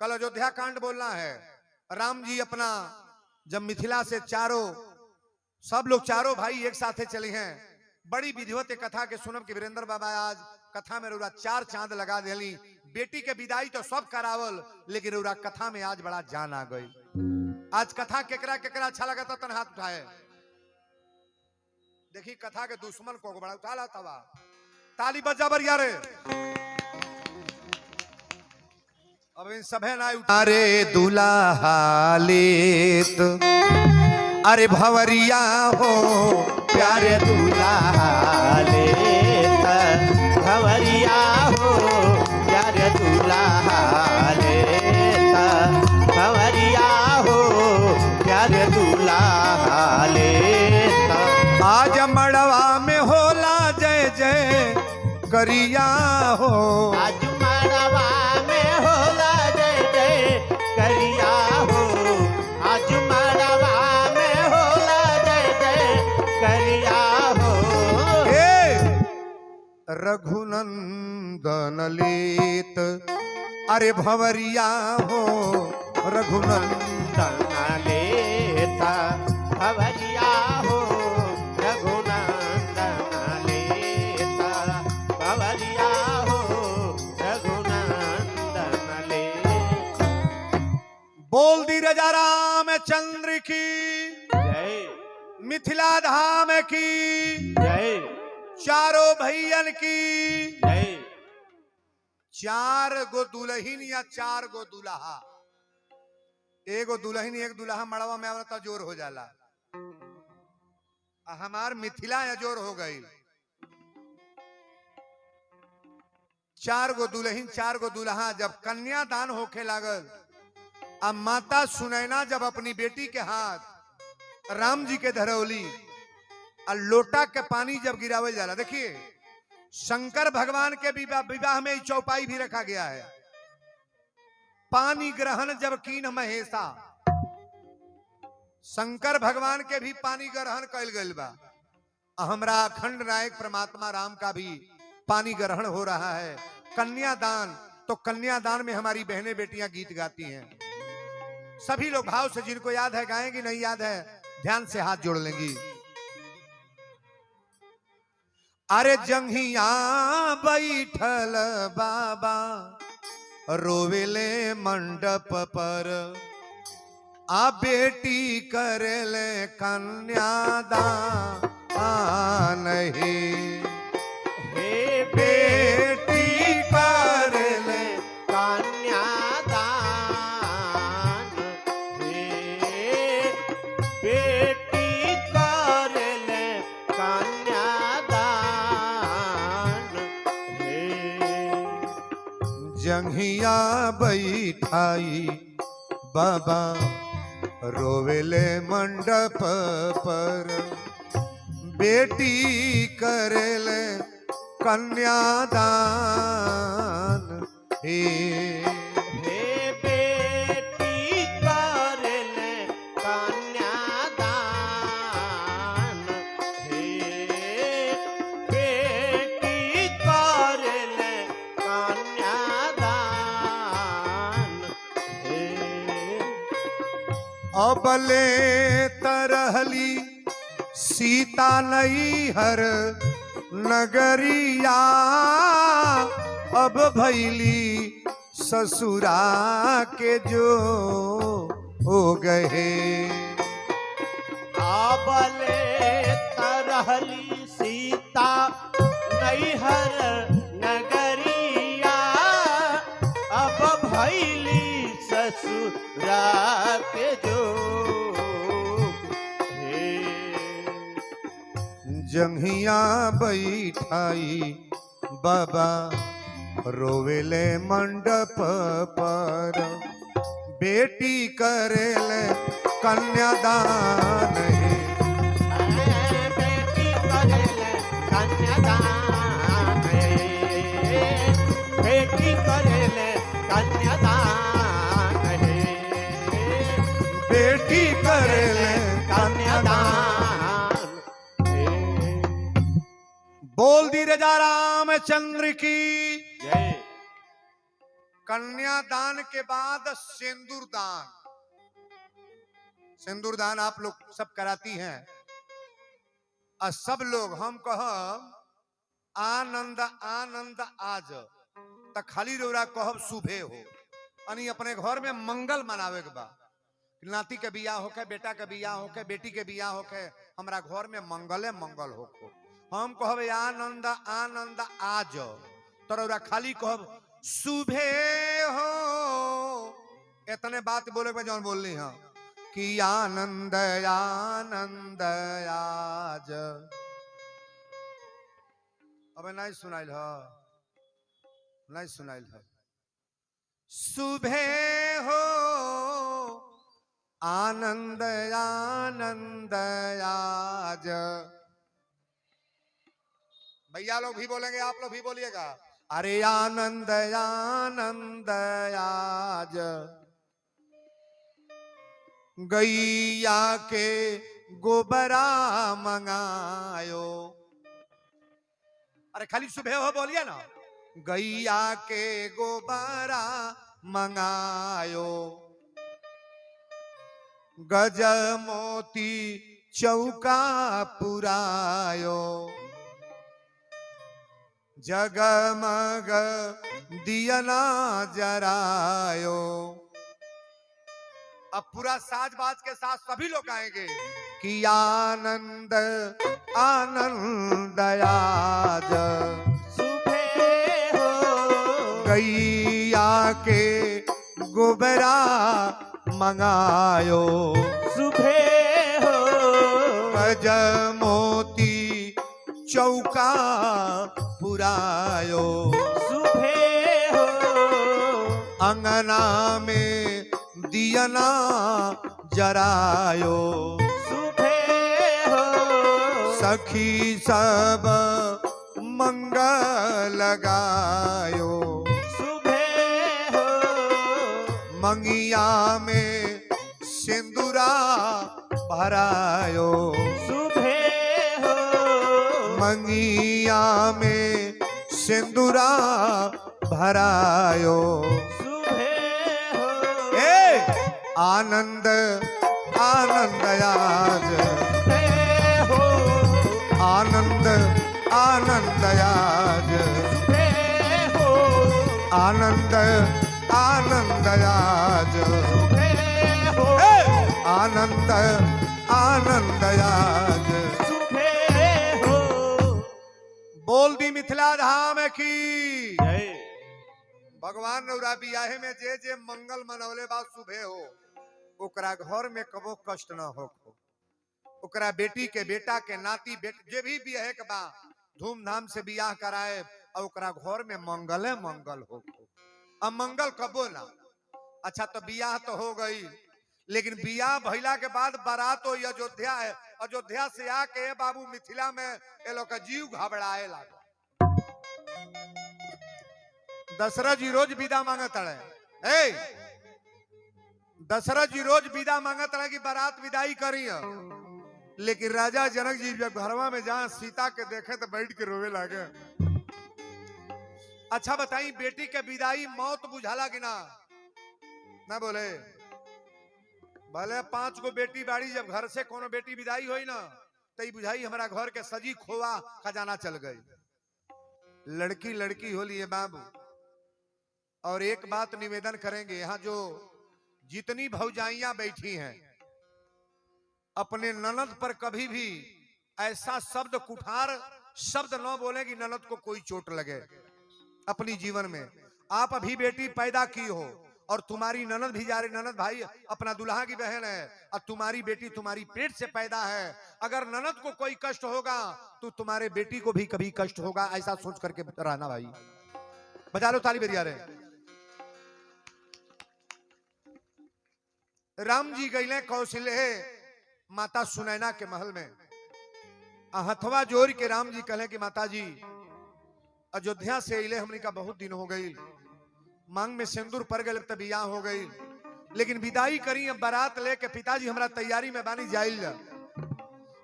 कल अयोध्या कांड बोलना है राम जी अपना जब मिथिला से सब लोग चारों भाई एक साथ चले हैं बड़ी विधिवत कथा के सुनब के वीरेंद्र बाबा आज कथा में रउरा 4 चांद लगा देली बेटी के विदाई तो सब करावल लेकिन रउरा कथा में आज बड़ा जान आ गई आज कथा केकरा केकरा अच्छा लगा था तन हाथ उठाए देखी कथा के दुश्मन को बड़ा उठा ला तवा ताली बजा बर यारे अब इन सभे ना अरे दुल्हा लेत अरे भवरिया हो प्यारे दूल्हा लेता भवरिया हो प्यारे दूल्हा लेता भवरिया हो प्यारे दूल्हा लेता आज मड़वा में होला जय जय करिया हो आज मड़वा में होला जय जय करिया हो आज मड़वा में होला जय जय करिया हो रघुनंदन लेत, अरे भवरिया हो रघुनंदन लेता भवरिया हो रघुनंदन लेता भवरिया हो रघुनंदन लेता। बोल दी राजा रामचंद्र की जय, मिथिला धाम की जय, चारों भैयन की जय। 4 गो दुल्हन या 4 गो दुल्हा, एगो दुल्हन एक दुल्हा मड़वा में आवता जोर हो जाला। हमार मिथिला या जोर हो गई। 4 गो दुल्हन 4 गो दुल्हा। जब कन्यादान होके लागल, अब माता सुनैना जब अपनी बेटी के हाथ राम जी के धरौली और लोटा के पानी जब गिरावल जाला, देखिए शंकर भगवान के विवाह में चौपाई भी रखा गया है। पानी ग्रहण जब कीन महेशा, शंकर भगवान के भी पानी ग्रहण कैल गइल बा। हमरा अखंड नायक परमात्मा राम का भी पानी ग्रहण हो रहा है। कन्यादान, तो कन्यादान में हमारी बहनें बेटियां गीत गाती हैं। सभी लोग भाव से, जिनको याद है गाएंगी, नहीं याद है ध्यान से हाथ जोड़ लेंगी। अरे जंघिया बैठल बाबा रोवेले मंडप पर, आ बेटी करेले कन्यादान हे बेटी करेले कन्यादान, हे बेटी करेले कन्यादान, हे जंघिया बैठाई बाबा रोवेले मंडप पर, बेटी करेले कन्यादान हे बेटी करेले कन्यादान, हे बेटी करेले कन्यादान, हे अबले तरहली सीता नई हर नगरिया, अब भैली ससुरा के जो हो गए। आबले तरहली सीता नैहर नगरिया, अब भैली ससुरा के जो हे जंघिया बैठाई बाबा रोवेले मंडप पर, बेटी करेले कन्यादान हे बेटी करेले कन्यादान, बेटी करेले कन्यादान, बेटी करेले कन्यादान। बोल दी राजा रामचंद्र की जय। कन्यादान के बाद सिंदूर दान। सिंदूर दान आप लोग सब कराती हैं, और सब लोग हम कह आनंद आनंद आज तक खाली रोरा कहब शुभे हो, यानी अपने घर में मंगल मनावे के बा। नाती के बियाह होके, बेटा के बियाह होके, बेटी के बियाह होके, हमरा घर में मंगले मंगल होको। हम कहब आनंद आनंद आज, तोरा खाली कहब शुभे हो। इतने बात बोले पे जौन बोलनी है कि आनंद आनंद आज। अब नहीं सुनाइल हो, नहीं सुनाइल हो। शुभे हो आनंद आनंद आज। भैया लोग भी बोलेंगे, आप लोग भी बोलिएगा। अरे आनंद आनंद आज, गैया के गोबरा मंगायो, अरे खाली सुबह हो बोलिए ना। गैया के गोबरा मंगायो, गज मोती चौका पुरायो, जगमग दियना जरायो। अब पूरा साज बाज के साथ सभी लोग आएंगे कि आनंद आनंद आज सुबह हो गैया के गोबरा मंगायो, सुबह हो गज मोती चौका पुरायो, सुबह हो अंगना में दियना जरायो, सुबह हो सखी सब मंगल गायो, सुबह हो मंगिया में सिंदूरा भरायो, सुबह हो मंगिया में सिंदूरा भरायो। सुबह हो आनंद आनंद आज सुबह हो आनंद आनंद आज सुबह हो आनंद आनंद आज सुबह हो आनंद आनंद आज। सुबह हो बोल दी मिथिला धाम की। जय। भगवान नौरा बियाहे में जे जे मंगल मनौले बा सुबह हो, ओकरा घर में कबो कष्ट न हो, ओकरा बेटी के बेटा के नाती जे भी बियाहे के बा धूमधाम से बियाह कराए और ओकरा घर में मंगले मंगल हो। अब मंगल कबो ना। अच्छा तो बियाह तो हो गई, लेकिन बियाह भइला के बाद बारात हो अयोध्या है, अयोध्या से आके बाबू मिथिला में ये लोग का जीव घबराए लगा। दशरथ जी रोज विदा मांगत रहे, दशरथ जी रोज विदा मांगत रहे कि बारात विदाई करी, लेकिन राजा जनक जी जब घरवा में जहां सीता के देखे तो बैठ के रोवे लगे। अच्छा बताई बेटी के विदाई मौत बुझाला कि ना बोले? भले 5 गो बेटी बाड़ी, जब घर से कोनो बेटी विदाई हुई ना तो बुझाई हमारा घर के सजी खोआ खजाना चल गई। लड़की लड़की होली है बाबू। और एक बात निवेदन करेंगे, यहाँ जो जितनी भौजाइयां बैठी हैं, अपने ननद पर कभी भी ऐसा शब्द कुठार शब्द न बोले कि ननद को कोई चोट लगे। अपनी जीवन में आप अभी बेटी पैदा की हो और तुम्हारी ननद भी जा रही, ननद भाई अपना दुल्हा की बहन है और तुम्हारी बेटी तुम्हारी पेट से पैदा है, अगर ननद को कोई कष्ट होगा तो तुम्हारे बेटी को भी कभी कष्ट होगा, ऐसा सोच करके रहना भाई। बजा लो ताली बजा रहे। राम जी गईले कौशल्य माता सुनैना के महल में, हथवा जोड़ के राम जी कहले कि माता जी अयोध्या से अले हमने का बहुत दिन हो गई, मांग में सिंदूर पड़ गए तब बियाह हो गई, लेकिन विदाई करी अब बारात लेके पिताजी हमारा तैयारी में बानी जाइल।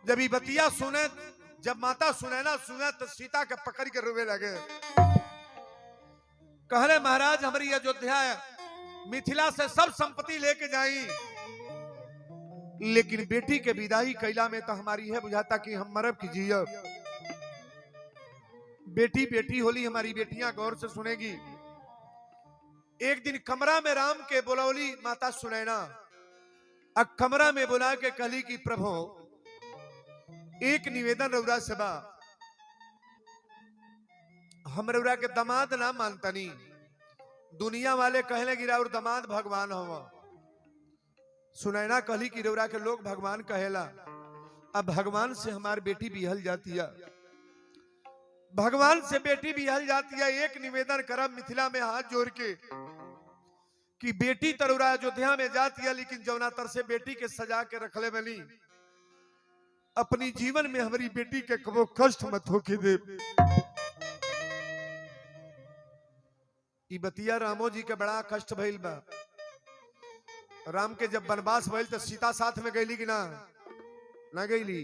जब ये बतिया सुने, जब माता सुनैना सुने तो सीता के पकड़ के रोवे लगे। कहले महाराज हमारी अयोध्या मिथिला से सब संपत्ति लेके जाई, लेकिन बेटी के विदाई कैला में तो हमारी है बुझाता कि हम मरब की जियब। बेटी बेटी होली, हमारी बेटियां गौर से सुनेगी। एक दिन कमरा में राम के बुलौली माता सुनैना, अब कमरा में बुला के कहली कि प्रभु एक निवेदन रउरा से बा, हम रउरा के दामाद ना मानतनी, दुनिया वाले कहले गिरा और दामाद भगवान हो। सुनैना कहली कि रउरा के लोग भगवान कहेला, अब भगवान से हमारी बेटी बिहल जाती है, भगवान से बेटी बिहल जाती है। एक निवेदन करब मिथिला में हाथ जोड़ के कि बेटी तरुरा अयोध्या में जाती है, लेकिन जौना तर से बेटी के सजा के रखले बनी, अपनी जीवन में हमारी बेटी के कबो कष्ट मत होके दे। ई बतिया रामो जी के बड़ा कष्ट भइल बा। राम के जब वनवास भइल तो सीता साथ में गईली कि ना गईली?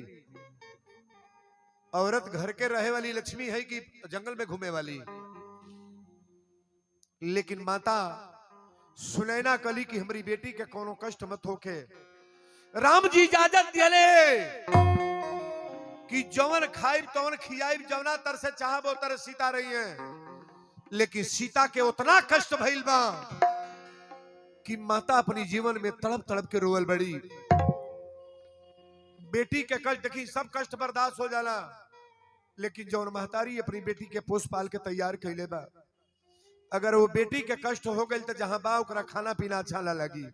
औरत घर के रहे वाली लक्ष्मी है कि जंगल में घूमे वाली। लेकिन माता सुनैना कली की हमारी बेटी के कोनो कष्ट मत होके। राम जी इजाजत दिले कि जवन खाइब तवन खियाइब, जवना तर से चाहब ओ तरह सीता रही है। लेकिन सीता के उतना कष्ट भइल बा कि माता अपनी जीवन में तड़प तड़प के रोवल बड़ी। बेटी के कष्ट देखी, सब कष्ट बर्दाश्त हो जाला, लेकिन जौन महतारी अपनी बेटी के पोस पाल के तैयार कैले बा, अगर वो बेटी के कष्ट हो गई तो जहां बा ओकरा खाना पीना अच्छा ना लगी।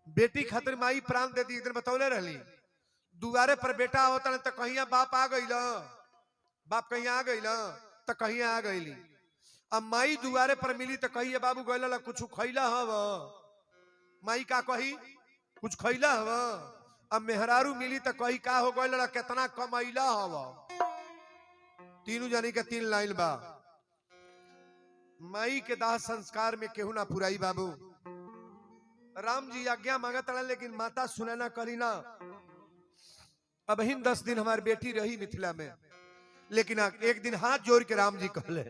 बेटी खातिर माई प्राण दे दी। एक दिन बतौले रहली, दुआरे पर बेटा होता तो कहीं बाप आ गई, बाप कहीं आ गई तो कहीं आ गईली। अब माई दुआरे पर मिली तो कही बाबू गैला कुछ खैला हव, माई का कही कुछ खैला हव। अब मेहरारू मिली तो कही का हो गैला कितना कमैला हव। तीनों जानी के तीन लाइन बा। माई के दाह संस्कार में केहू ना पुराई बाबू। राम जी आज्ञा मांगत रहे, लेकिन माता सुनैना कली ना। अब हिन 10 दिन हमारी बेटी रही मिथिला में, लेकिन एक दिन हाथ जोड़ के राम जी कहले,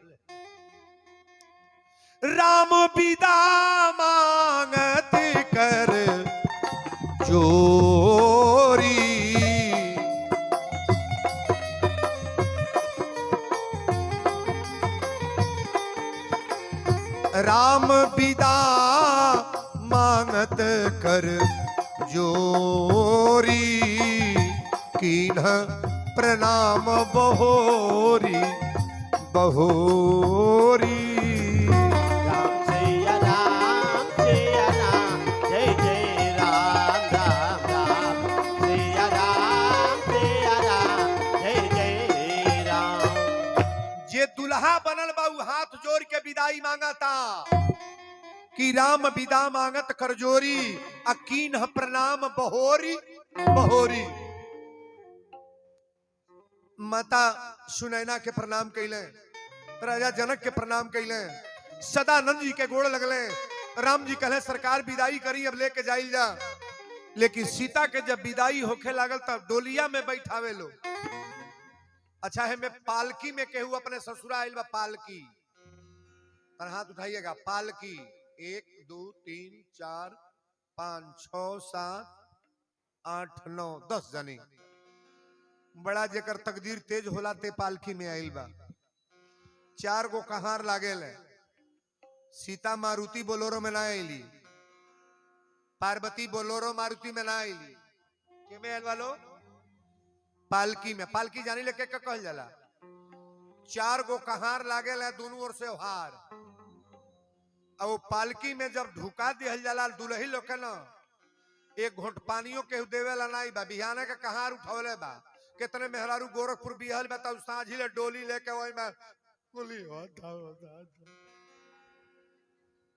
राम विदा मांगत कर जोरी, राम विदा मांगत कर जोरी, कीन्ह प्रणाम बहोरी बहोरी। राम सिया राम, जय जय राम राम राम। सिया राम, जय जय राम। जे दुल्हा बनल बा उ हाथ जोड़ के विदाई मांगता कि राम विदा मांगत कर जोरी, अकीन प्रणाम बहोरी बहोरी। माता सुनैना के प्रणाम कैले, राजा जनक के प्रणाम कैले, सदानंद जी के गोड़ लगले। राम जी कहले सरकार विदाई करी, अब लेके जाइल जा। लेकिन सीता के जब विदाई होखे लागल तब डोलिया में बैठावे लो। अच्छा है, मैं पालकी में केहू अपने ससुरा आइल बा, पालकी पर हाथ उठाइएगा। पालकी 1 2 3 4 5 6 7 8 9 10 जनी। बड़ा जेकर तकदीर तेज होला ते पालकी में आइल बा। 4 गो कहार लागेल है। सीता मारुति बोलोरो में ना आइली, पार्वती बोलोरो मारुति में ना आइली, के में आइल वालो पालकी में। पालकी जानी लेके कहल जाला। 4 गो कहार लागेल है, दोनों ओर से हार। और वो पालकी में जब ढुका दिहल जाला दुल्ही लोग के ना, एक घोट पानियों के देवेला नहीं बा। बिहाने के कहार उठौले बा। कितने मेहरारू गोरखपुर बिहल बा, तब सांझी डोली लेके वही में बोली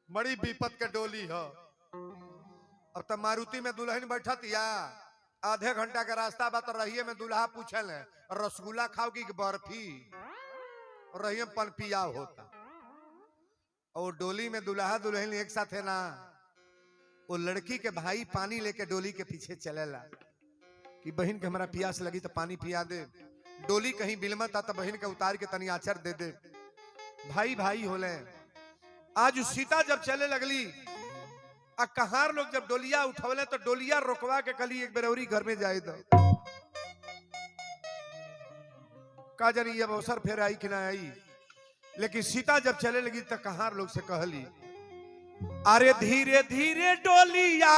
बड़ी विपत के डोली है। अब तो मारुति में दुल्हन बैठत या आधे घंटा का रास्ता बा, तो रहिए में दुल्हा पूछल है रसगुल्ला खाओगी कि बर्फी, रहिए में पनपिया होता। और डोली में दुल्हा दुल्हन एक साथ है ना, वो लड़की के भाई पानी लेके डोली के पीछे चलेला कि बहन के हमारा प्यास लगी तो पानी पिया दे। डोली कहीं बिलमत आता, बहन के उतार के तनी आचर दे दे। भाई भाई होले। आज सीता जब चले लगली, कहार लोग जब डोलिया उठवले तो डोलिया रोकवा के कली एक बेरौरी घर में जाए दो। का जानी अब अवसर फिर आई कि ना आई। लेकिन सीता जब चले लगी तो कहार लोग से कहली, अरे धीरे धीरे डोलिया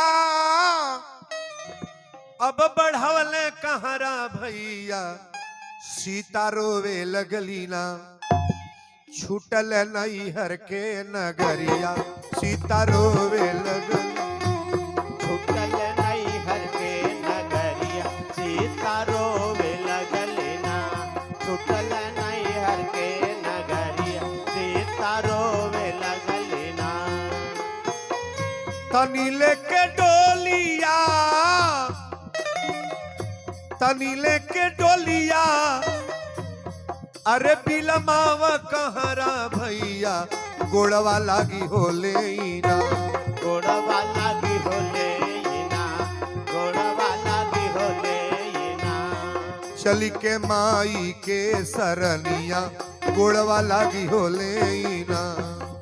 अब बढ़वले कहारा भैया। सीता रोवे लगली ना, छूटल नहीं हर के नगरिया। सीता रोवे लगली, छूटल नहीं हर के नगरिया। सीता रोवे लगली ना, छूटल नहीं हर के नगरिया। सीता रोवे लगली ना। तनी लेके डोलिया, तनी लेके डोलिया, अरे बिलमावा कहरा भैया। गोड़वा लागी होले ना, गोड़वा लागी होले ना, गोड़वा लागी होले ना। चली के माई के सरनिया गोड़वा लागी होले ना।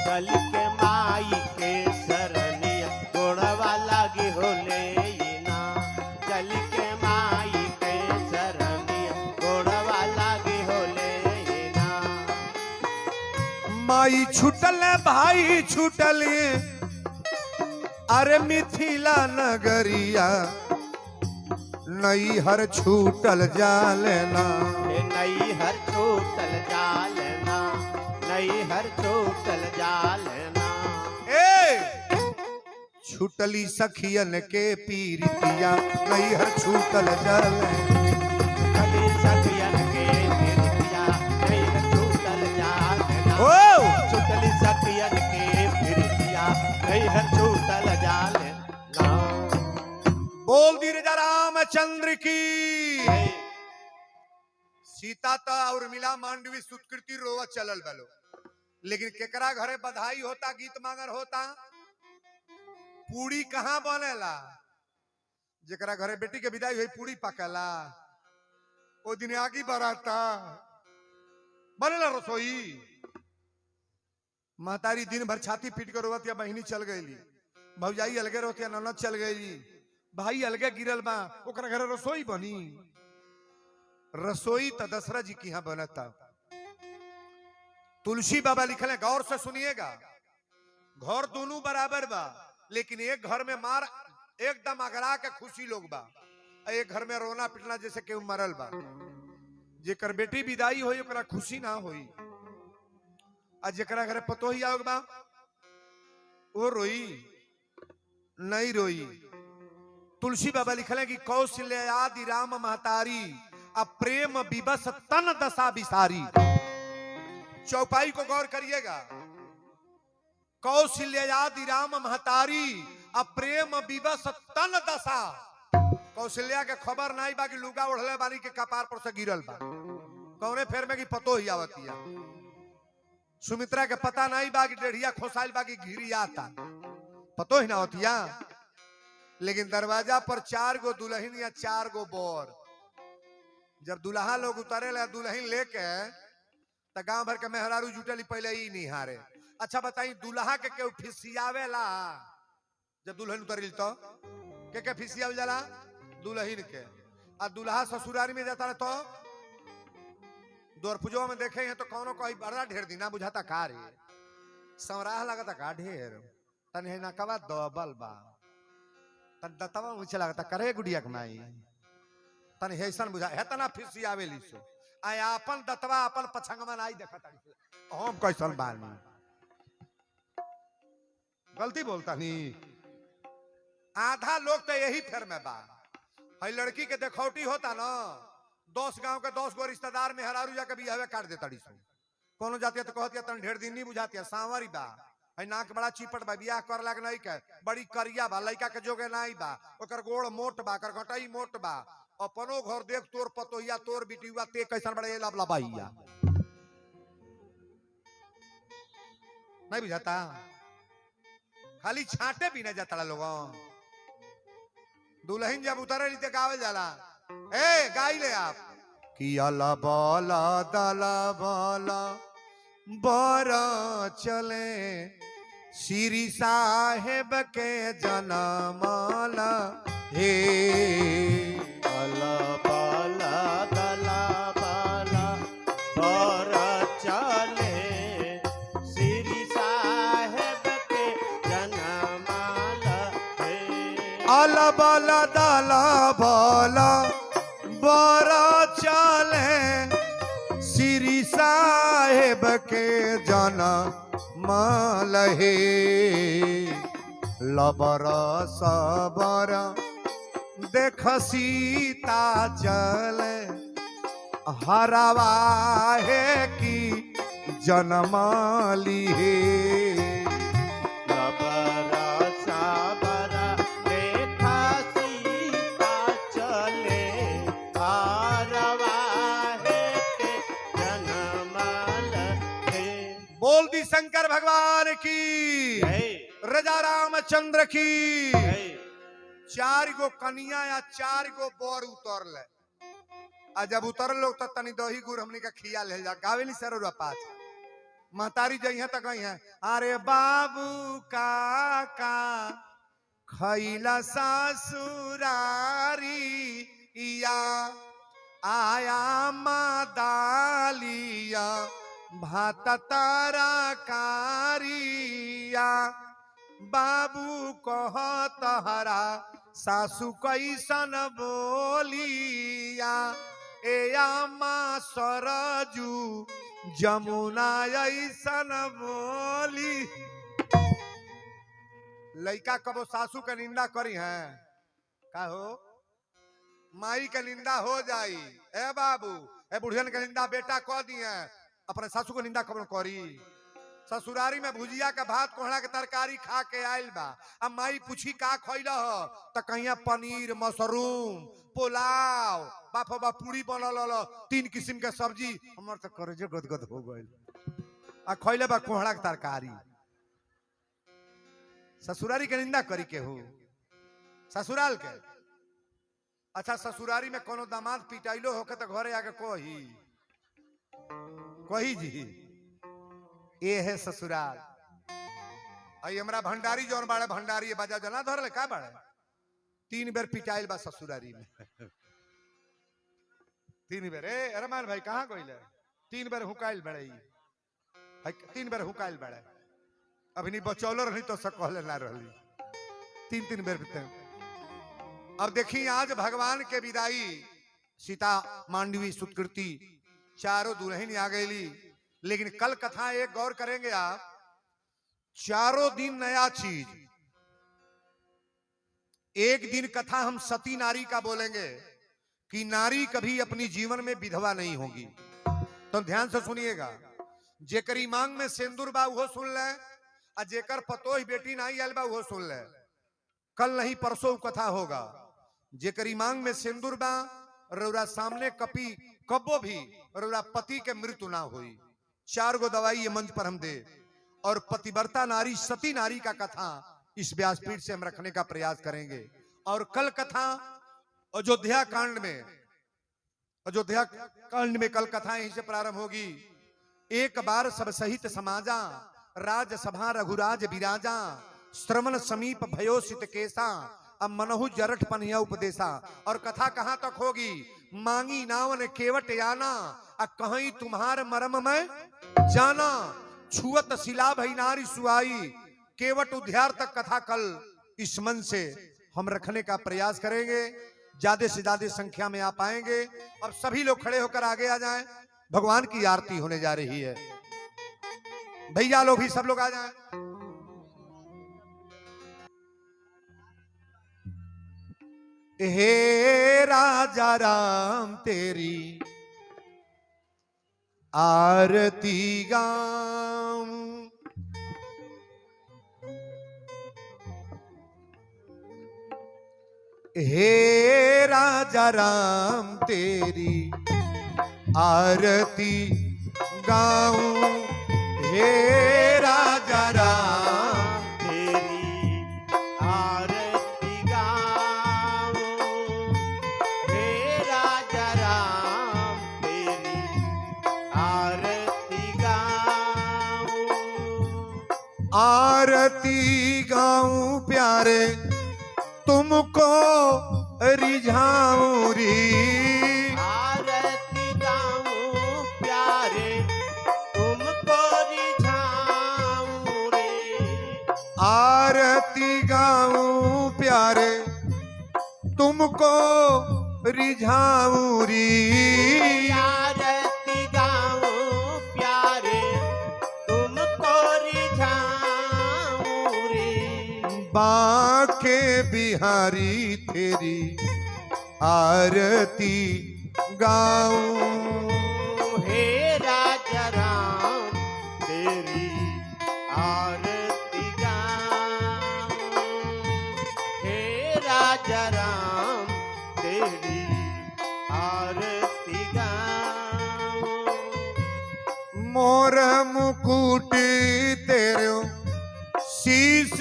चल के माई के सरनिया गोड़वा लागी होले ना। चल के माई के सरनिया गोड़वा लागी होले ना। माई छूटल भाई छूटल अरे मिथिला नगरिया नई हर छूटल जालेना। नई हर छूटल जालना। नई हर छूटल जालना। ए छूटली सखियन के पीरितिया नई हर छूटल जाले। कली सखियन के फिरतिया नई हर छूटल जालना। ओ छूटली सखियन के फिरतिया नई हर छूटल जालना। बोल दी राजा रामचंद्र की। सीता तो और मिला मांडवी सुत्कृति रोवा चलल बलो, लेकिन केकरा घरे बधाई होता गीत मांगर होता पूरी कहाँ बनेला। जेकरा घरे बेटी के विदाई हुई पूरी पकला ओ दिन आगी बराता बनेला रसोई। महतारी दिन भर छाती पीट कर रोवत या बहिनी चल गई, भौजाई अलगे रोत या ननद चल गई, भाई अलगे गिरल बा, ओकरा घरे रसोई बनी। रसोई तो दशरथ जी की यहां बनता। तुलसी बाबा लिखल है, गौर से सुनिएगा। घर दोनों बराबर बा, लेकिन एक घर में मार एकदम अगरा के खुशी लोग बा, एक घर में रोना पिटना जैसे केहू मरल बा। जेकर बेटी विदाई होई ओकरा खुशी ना होई, आ जेकरा घरे पतोही आओ बा वो रोई नहीं रोई। तुलसी बाबा लिखल है कि कौशल्यादि राम महतारी अब प्रेम विवश तन दशा विसारी। चौपाई को गौर करिएगा। कौशल्यादि राम महतारी अब प्रेम विवश तन दशा। कौशल्या के खबर नहीं बा कि लुगा ओढ़ले बानी के कपार पर से गिरल बा, कौने फेर में कि पतो ही आवतिया। सुमित्रा के पता नहीं बा कि डेढ़िया खोसाइल बा कि घिरी आता, पतो ही ना होतिया। लेकिन दरवाजा पर 4 गो दुल्हन या 4 गो बोर। जब दुल्हा लोग उतारे ला दुल्हन लेके तो गांव भर के मेहरारू जुटली पहले ही नहीं हारे। अच्छा बताई दुल्हा के केहू फिसियावेला जब दुल्हन उतरिल तो के फिसियावल जाला? दुल्हन के। आ दुल्हा ससुरारी में जाता रहे तो द्वार पूजवा में देखे हैं तो कौनो कहीं बड़ा ढेर दिना बुझाता का रे संवराह लगता का ढेर तन है ना कवा दबल बा तन दतवा मुझे लगता करे गुड़िया कमाई तन हैसन बुझा है तना फिसियावे लीसो आय अपन दतवा अपन पछंगवा नहीं देखा तारी हम कैसन बानी गलती बोलता नहीं। आधा लोग तो यही फेर में बा। हई लड़की के देखौटी होता ना 10 गांव के 10 गो रिश्तेदार में हरारू जाके बियाहे काट देता डी सो कोनो जाती है तो कहती है तन ढेर दिन नहीं बुझाती है सांवरी बा हई नाक बड़ा चिपट बा बियाह कर लाग नहीं के बड़ी करिया बा लइका के जोगे नहीं बा ओकर गोड़ मोट बा कर घटाई मोट बा अपनो घर देख तोर पतोहिया तोर बिटिया ते कैसन बड़े लबला बाइया नहीं बुझाता खाली छाटे भी नहीं जाता लोगों। दुल्हन जब उतरे नीचे गावे जाला ए गाई ले आप कि अला बाला दला बाला बारा चले श्री साहेब के जनमाला हे अला बाला दला बाला बारा चले श्री साहेब के जनमाला हे अला बाला दला बाला बारा चले श्री साहेब के जनमाला हे लबरा सबरा देख सीता चले हरवा है की जनमाली है लबरा साबरा देखा सीता चले हारवा है के जनमाल है। बोल दी शंकर भगवान की जय राजा रामचंद्र की। जय 4 गो कन्या या 4 गो बर उतरले आ जब उतर लोग तो तनी दही गुड़ हमनी का खिया ले जा गावे नहीं सर पाँच महतारी जई है तो गई है अरे बाबू काका खैला ससुरारी या आया मादालिया भात तरकारिया बाबू कह तहरा सासू कैसन बोलिया एया माँ सरजू जमुना ऐसन बोली लड़का कबो सासू का निंदा करी है का हो माई का निंदा हो जाई ए बाबू ए बुढ़ियन का निंदा बेटा कह दिए अपने सासू को निंदा कबो करी ससुरारी में भुजिया का भात कोहड़ा के तरकारी खा के आयल बा अब माई पूछी का खइल हो तो कहिया पनीर मशरूम पुलाव बापो बा पूरी बनल 3 किस्म के सब्जी हमर तो करजे गदगद हो गइल आ खइले बा कोहड़ा के तरकारी ससुरारी के निंदा करी के हो ससुराल के अच्छा ससुरारी में कोनो दामाद पिटाइलो होके तो घरे आके कही जी ये है ससुराल आई हमरा भंडारी जौन बाड़े भंडारी बाजा जना धरले का बाड़े 3 बेर पिटाइल बा ससुरारी में 3 बेर ए अरमान भाई कहां गइले 3 बेर हुकाइल बड़े 3 बेर हुकाइल बड़े अभी नहीं बचौलो रही तो सकले ना रही 3 बेर पिटे अब देखिए आज भगवान के विदाई सीता मांडवी सुकृति चारों दुल्हन आ गई लेकिन कल कथा एक गौर करेंगे आप चारों दिन नया चीज एक दिन कथा हम सती नारी का बोलेंगे कि नारी कभी अपनी जीवन में विधवा नहीं होगी तो ध्यान से सुनिएगा जेकरी मांग में सिंदूर बा वो सुन ले और जेकर पतोही बेटी नहीं आयल बा वो सुन ले कल नहीं परसों कथा होगा जेकरी मांग में सिंदूर बा रौरा सामने कपी कब्बो भी रौरा पति के मृत्यु ना हुई 4 गो दवाई ये मंच पर हम दे और पतिव्रता नारी सती नारी का कथा इस व्यासपीठ से हम रखने का प्रयास करेंगे और कल कथा अयोध्या कांड में कल कथा यहीं से प्रारंभ होगी। एक बार सब सहित समाजा राजसभा रघुराज विराजा श्रवण समीप भयोसित केसा अब मनहु जरठ पनिया उपदेशा और कथा कहां तक होगी मांगी नावन केवट याना कहीं तुम्हार मरम में जाना छुअत शिला भई नारी सुहाई केवट उद्यार तक कथा कल इस मन से हम रखने का प्रयास करेंगे ज्यादा से ज्यादा संख्या में आप आएंगे अब सभी लोग खड़े होकर आगे आ जाएं भगवान की आरती होने जा रही है भैया लोग भी सब लोग आ जाएं हे राजा राम तेरी आरती गाऊं हे राजा राम तेरी आरती गाऊं हे राजा राम तेरी आरती गाऊं हे राजा राम तेरी आरती गाऊं आरती गाऊं प्यारे तुमको रिझाऊं री आरती गाऊं प्यारे तुमको रिझाऊं रे आरती गाऊं प्यारे तुमको रिझाऊं री आरती गाऊं प्यारे तुमको रिझाऊं रे बांके बिहारी तेरी आरती गाऊं हे राजा राम तेरी आरती गाऊं हे राजा राम तेरी आरती गाऊं मोर मुकुट तेरे शीश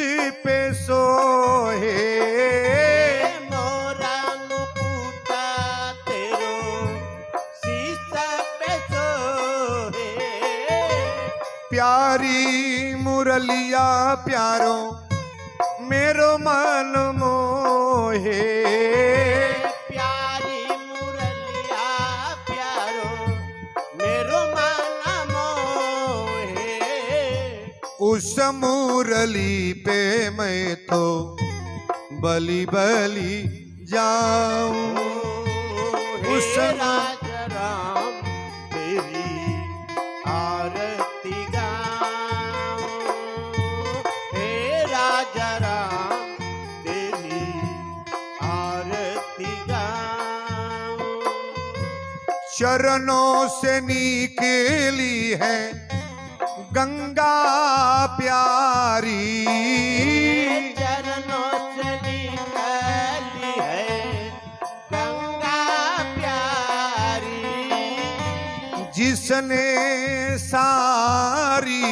पे सोहे मोरा मुकुटा तेरो मुरलिया प्यारो मेरो मन मोहे। प्यारी मुरलिया प्यारो मेरो मन मोहे। उस मुरली पे मैं तो बलि बलि जाऊं। उस राजा राम तेरी आरती गाऊं। हे राजा राम तेरी आरती गाऊं। चरणों से निकली है गंगा प्यारी। चरणों से निकली है गंगा प्यारी। जिसने सारी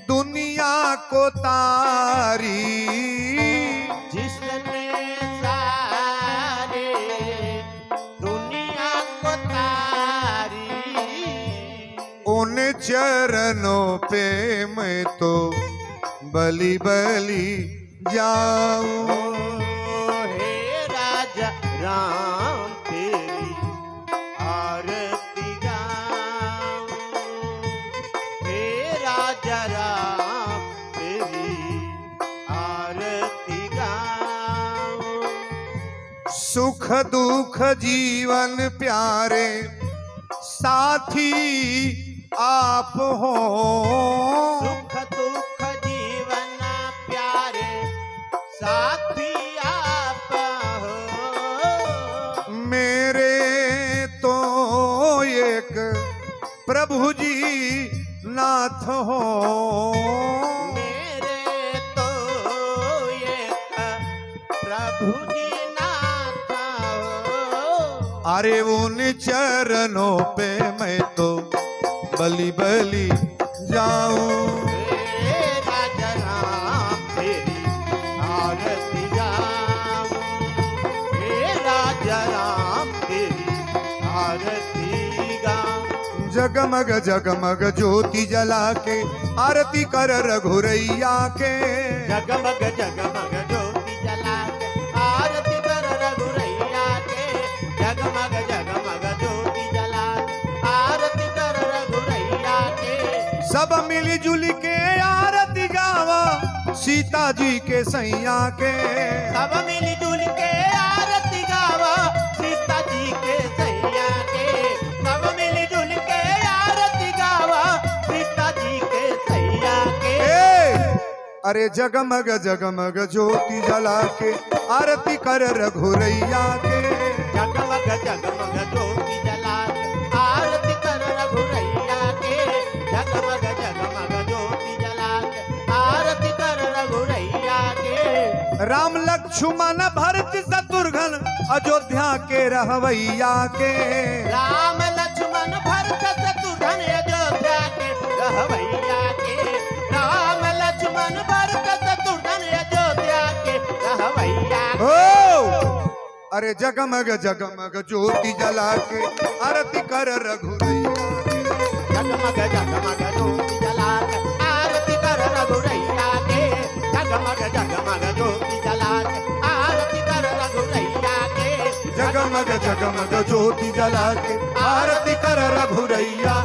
दुनिया को तारी। जिसने सारे दुनिया को तारी। उन चरणों पे मैं तो बलि बलि जाऊं। हे राजा राम तेरी आरती गाऊं। हे राजा राम तेरी आरती गाऊं। सुख दुख जीवन प्यारे साथी आप हो। सुख दुख जीवन प्यारे साथी आप हो। मेरे तो एक प्रभु जी नाथ हो। मेरे तो एक प्रभु जी नाथ हो। अरे उन चरणों पे मैं तो बलि बलि जाऊं। हे राजा राम तेरी आरती गाऊं। हे राजा राम तेरी आरती गाऊं। जगमग जगमग ज्योति जला के आरती कर रघुरैया के। जगमग जगमग ज्योति जला के आरती कर रघुरैया के। जगमग जगमग ज्योति जला के आरती कर रघुरैया के। सब मिली जुली के आरती गावा सीता जी के सैया के। सब मिली जुल के आरती गावा सीता जी के सैया के। सब मिली जुल के आरती गावा सीता जी के सैया के। अरे जगमग जगमग ज्योति जला के आरती कर रघुरैया के। जगमग जगमग ज्योति जला के आरती कर रघुरैया के। जगमग जगमग ज्योति जला के आरती कर रघुरैया के। राम लक्ष्मण भरत शत्रुघ्न अयोध्या के रहवैया के। राम लक्ष्मण भरत शत्रुघ्न अयोध्या के रहवैया के। राम लक्ष्मण भरत शत्रुघ्न अयोध्या के रहवैया के। अरे जगमग जगमग ज्योति जला के आरती कर रघुरैया के। जगमग जगमग ज्योति जला के आरती कर रघुरैया के। जगमग जगमग ज्योति जला के आरती कर रघुरैया के। जगमग जगमग ज्योति जला के आरती कर रघुरैया।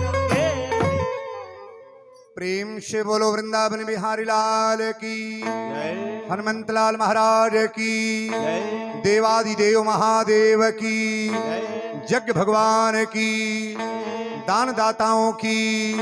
प्रेम से बोलो वृंदावन बिहारी लाल की। जय हनुमंत लाल महाराज की। जय देवादिदेव महादेव की। जय यज्ञ भगवान की। दान दाताओं की।